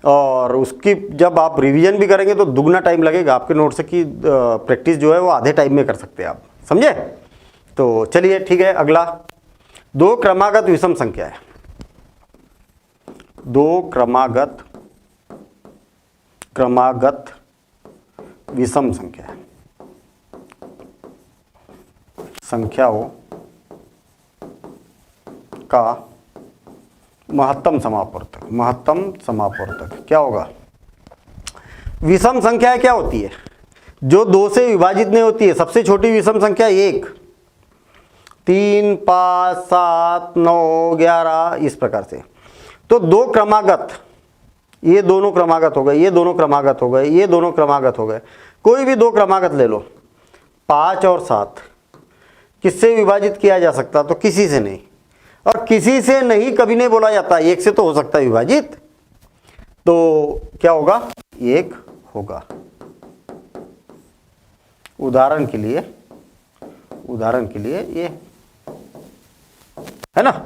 और उसकी जब आप रिवीजन भी करेंगे तो दुगना टाइम लगेगा आपके नोट्स की प्रैक्टिस जो है वो आधे टाइम में कर सकते हैं आप, समझे। तो चलिए ठीक है, अगला 2 क्रमागत विषम संख्या है। 2 क्रमागत विषम संख्या है। संख्याओं का महत्तम समापवर्तक, महत्तम समापवर्तक क्या होगा? विषम संख्या क्या होती है? जो 2 से विभाजित नहीं होती है। सबसे छोटी विषम संख्या 1, 3, 5, 7, 9, 11 इस प्रकार से। तो 2 क्रमागत, ये दोनों क्रमागत हो गए, ये दोनों क्रमागत हो गए, ये दोनों क्रमागत हो गए। कोई भी 2 क्रमागत ले लो, 5 और 7, किससे विभाजित किया जा सकता? तो किसी से नहीं, और किसी से नहीं कभी नहीं बोला जाता, 1 से तो हो सकता है विभाजित। तो क्या होगा? 1 होगा। उदाहरण के लिए ये है ना,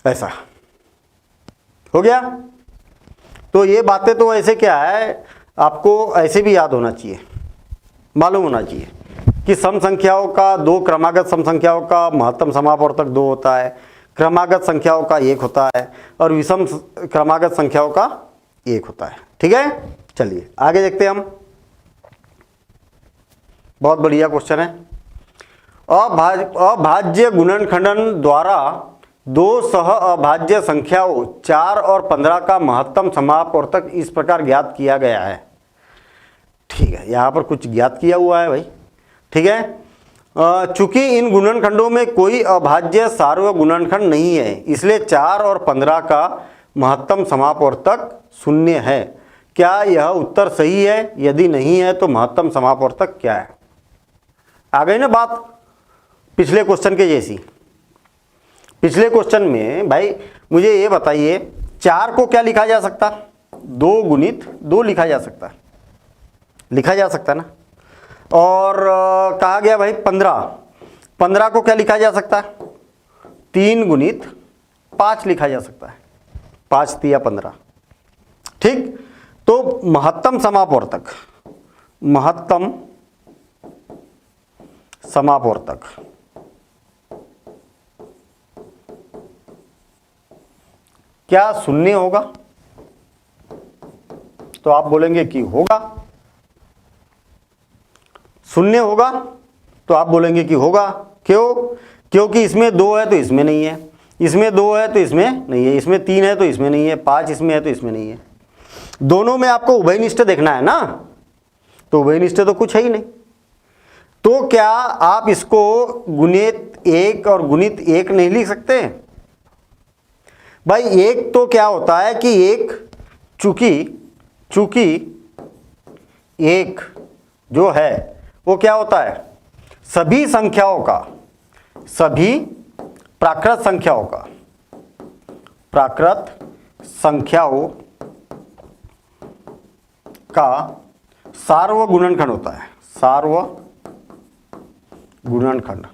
ऐसा हो गया। तो ये बातें तो ऐसे क्या है, आपको ऐसे भी याद होना चाहिए, मालूम होना चाहिए कि सम संख्याओं का 2 क्रमागत सम संख्याओं का महत्तम समापवर्तक 2 होता है, क्रमागत संख्याओं का 1 होता है और विषम क्रमागत संख्याओं का 1 होता है। ठीक है, चलिए आगे देखते हैं हम। बहुत बढ़िया क्वेश्चन है। अभाज्य गुणनखंडन द्वारा 2 सह अभाज्य संख्याओं 4 और 15 का महत्तम समापवर्तक इस प्रकार ज्ञात किया गया है। ठीक है, यहाँ पर कुछ ज्ञात किया हुआ है भाई। ठीक है, चूंकि इन गुणनखंडों में कोई अभाज्य सार्वय गुणनखंड नहीं है, इसलिए 4 और 15 का महत्तम समापवर्तक 0 है। क्या यह उत्तर सही है? यदि नहीं है तो महत्तम समापवर्तक क्या है? आ गई ना बात पिछले क्वेश्चन के जैसी। पिछले क्वेश्चन में भाई मुझे ये बताइए, 4 को क्या लिखा जा सकता? 2 गुणित 2 लिखा जा सकता ना। और कहा गया भाई 15 को क्या लिखा जा सकता है? 3 गुणित 5 लिखा जा सकता है, 5 तिया 15। ठीक, तो महत्तम समापवर्तक क्या 0 होगा? तो आप बोलेंगे कि होगा। 0 होगा तो आप बोलेंगे कि होगा। क्यों? क्योंकि इसमें 2 है तो इसमें नहीं है, इसमें 2 है तो इसमें नहीं है, इसमें 3 है तो इसमें नहीं है, 5 इसमें है तो इसमें नहीं है। दोनों में आपको उभयनिष्ठ देखना है ना, तो उभयनिष्ठ तो कुछ है ही नहीं। तो क्या आप इसको गुणित 1 और गुणित 1 नहीं लिख सकते भाई? 1 तो क्या होता है कि 1 चूंकि 1 जो है वो क्या होता है? सभी प्राकृत संख्याओं का सार्व गुणनखंड होता है। सार्व गुणनखंड।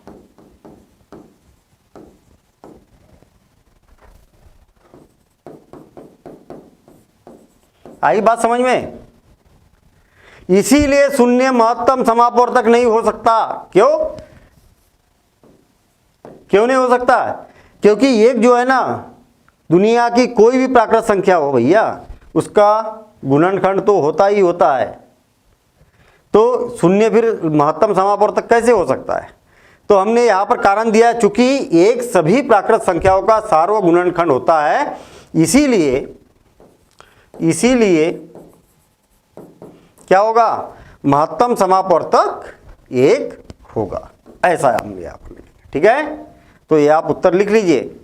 आई बात समझ में? इसीलिए 0 महत्तम समापवर्तक नहीं हो सकता। क्यों नहीं हो सकता? क्योंकि 1 जो है ना, दुनिया की कोई भी प्राकृत संख्या हो भैया, उसका गुणनखंड तो होता ही होता है। तो 0 फिर महत्तम समापवर्तक कैसे हो सकता है? तो हमने यहां पर कारण दिया, चूंकि 1 सभी प्राकृत संख्याओं का सार्व गुणनखंड होता है, इसीलिए क्या होगा? महत्तम समापवर्तक 1 होगा। ऐसा हमने यहाँ पर लिखा। ठीक है, तो ये आप उत्तर लिख लीजिए।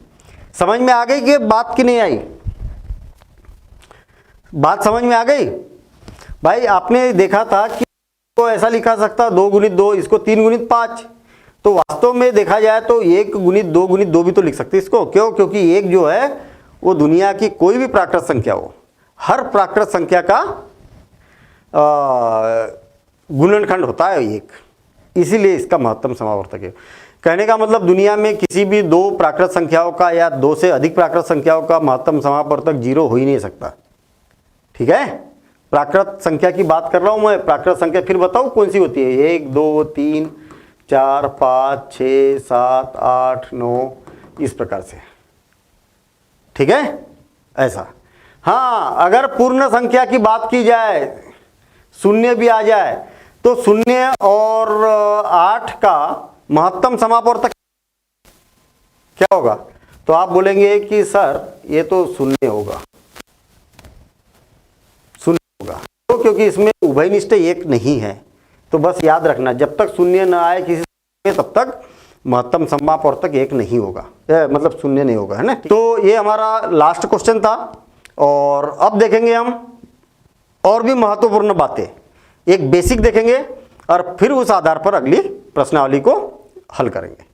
समझ में आ गई कि बात की नहीं आई? बात समझ में आ गई भाई? आपने देखा था कि को ऐसा लिखा सकता 2 गुणित 2, इसको 3 गुणित 5। तो वास्तव में देखा जाए तो 1 गुणित 2 गुणित 2 भी तो लिख सकते इसको। क्यों? क्योंकि 1 जो है वो दुनिया की कोई भी प्राकृत संख्या हो, हर प्राकृत संख्या का गुणनखंड होता है एक, इसीलिए इसका महत्तम समावर्तक है। कहने का मतलब दुनिया में किसी भी दो प्राकृत संख्याओं का या दो से अधिक प्राकृत संख्याओं का महत्तम समावर्तक 0 हो ही नहीं सकता। ठीक है, प्राकृत संख्या की बात कर रहा हूं मैं। प्राकृत संख्या फिर बताओ कौन सी होती है, 1 2 3 4 5 6 7 8 9 इस प्रकार से। ठीक है, ऐसा। हाँ, अगर पूर्ण संख्या की बात की जाए, शून्य भी आ जाए, तो 0 और 8 का महत्तम समावर्तक क्या होगा? तो आप बोलेंगे कि सर ये तो 0 होगा, 0 होगा। तो क्योंकि इसमें उभयनिष्ठ 1 नहीं है, तो बस याद रखना जब तक 0 न आए किसी में तब तक महत्तम समावर्तक 1 नहीं होगा, मतलब 0 नहीं होगा, है ना। तो ये हमारा लास्ट क्वेश्चन था, और अब देखेंगे हम और भी महत्वपूर्ण बातें। एक बेसिक देखेंगे और फिर उस आधार पर अगली प्रश्नावली को हल करेंगे।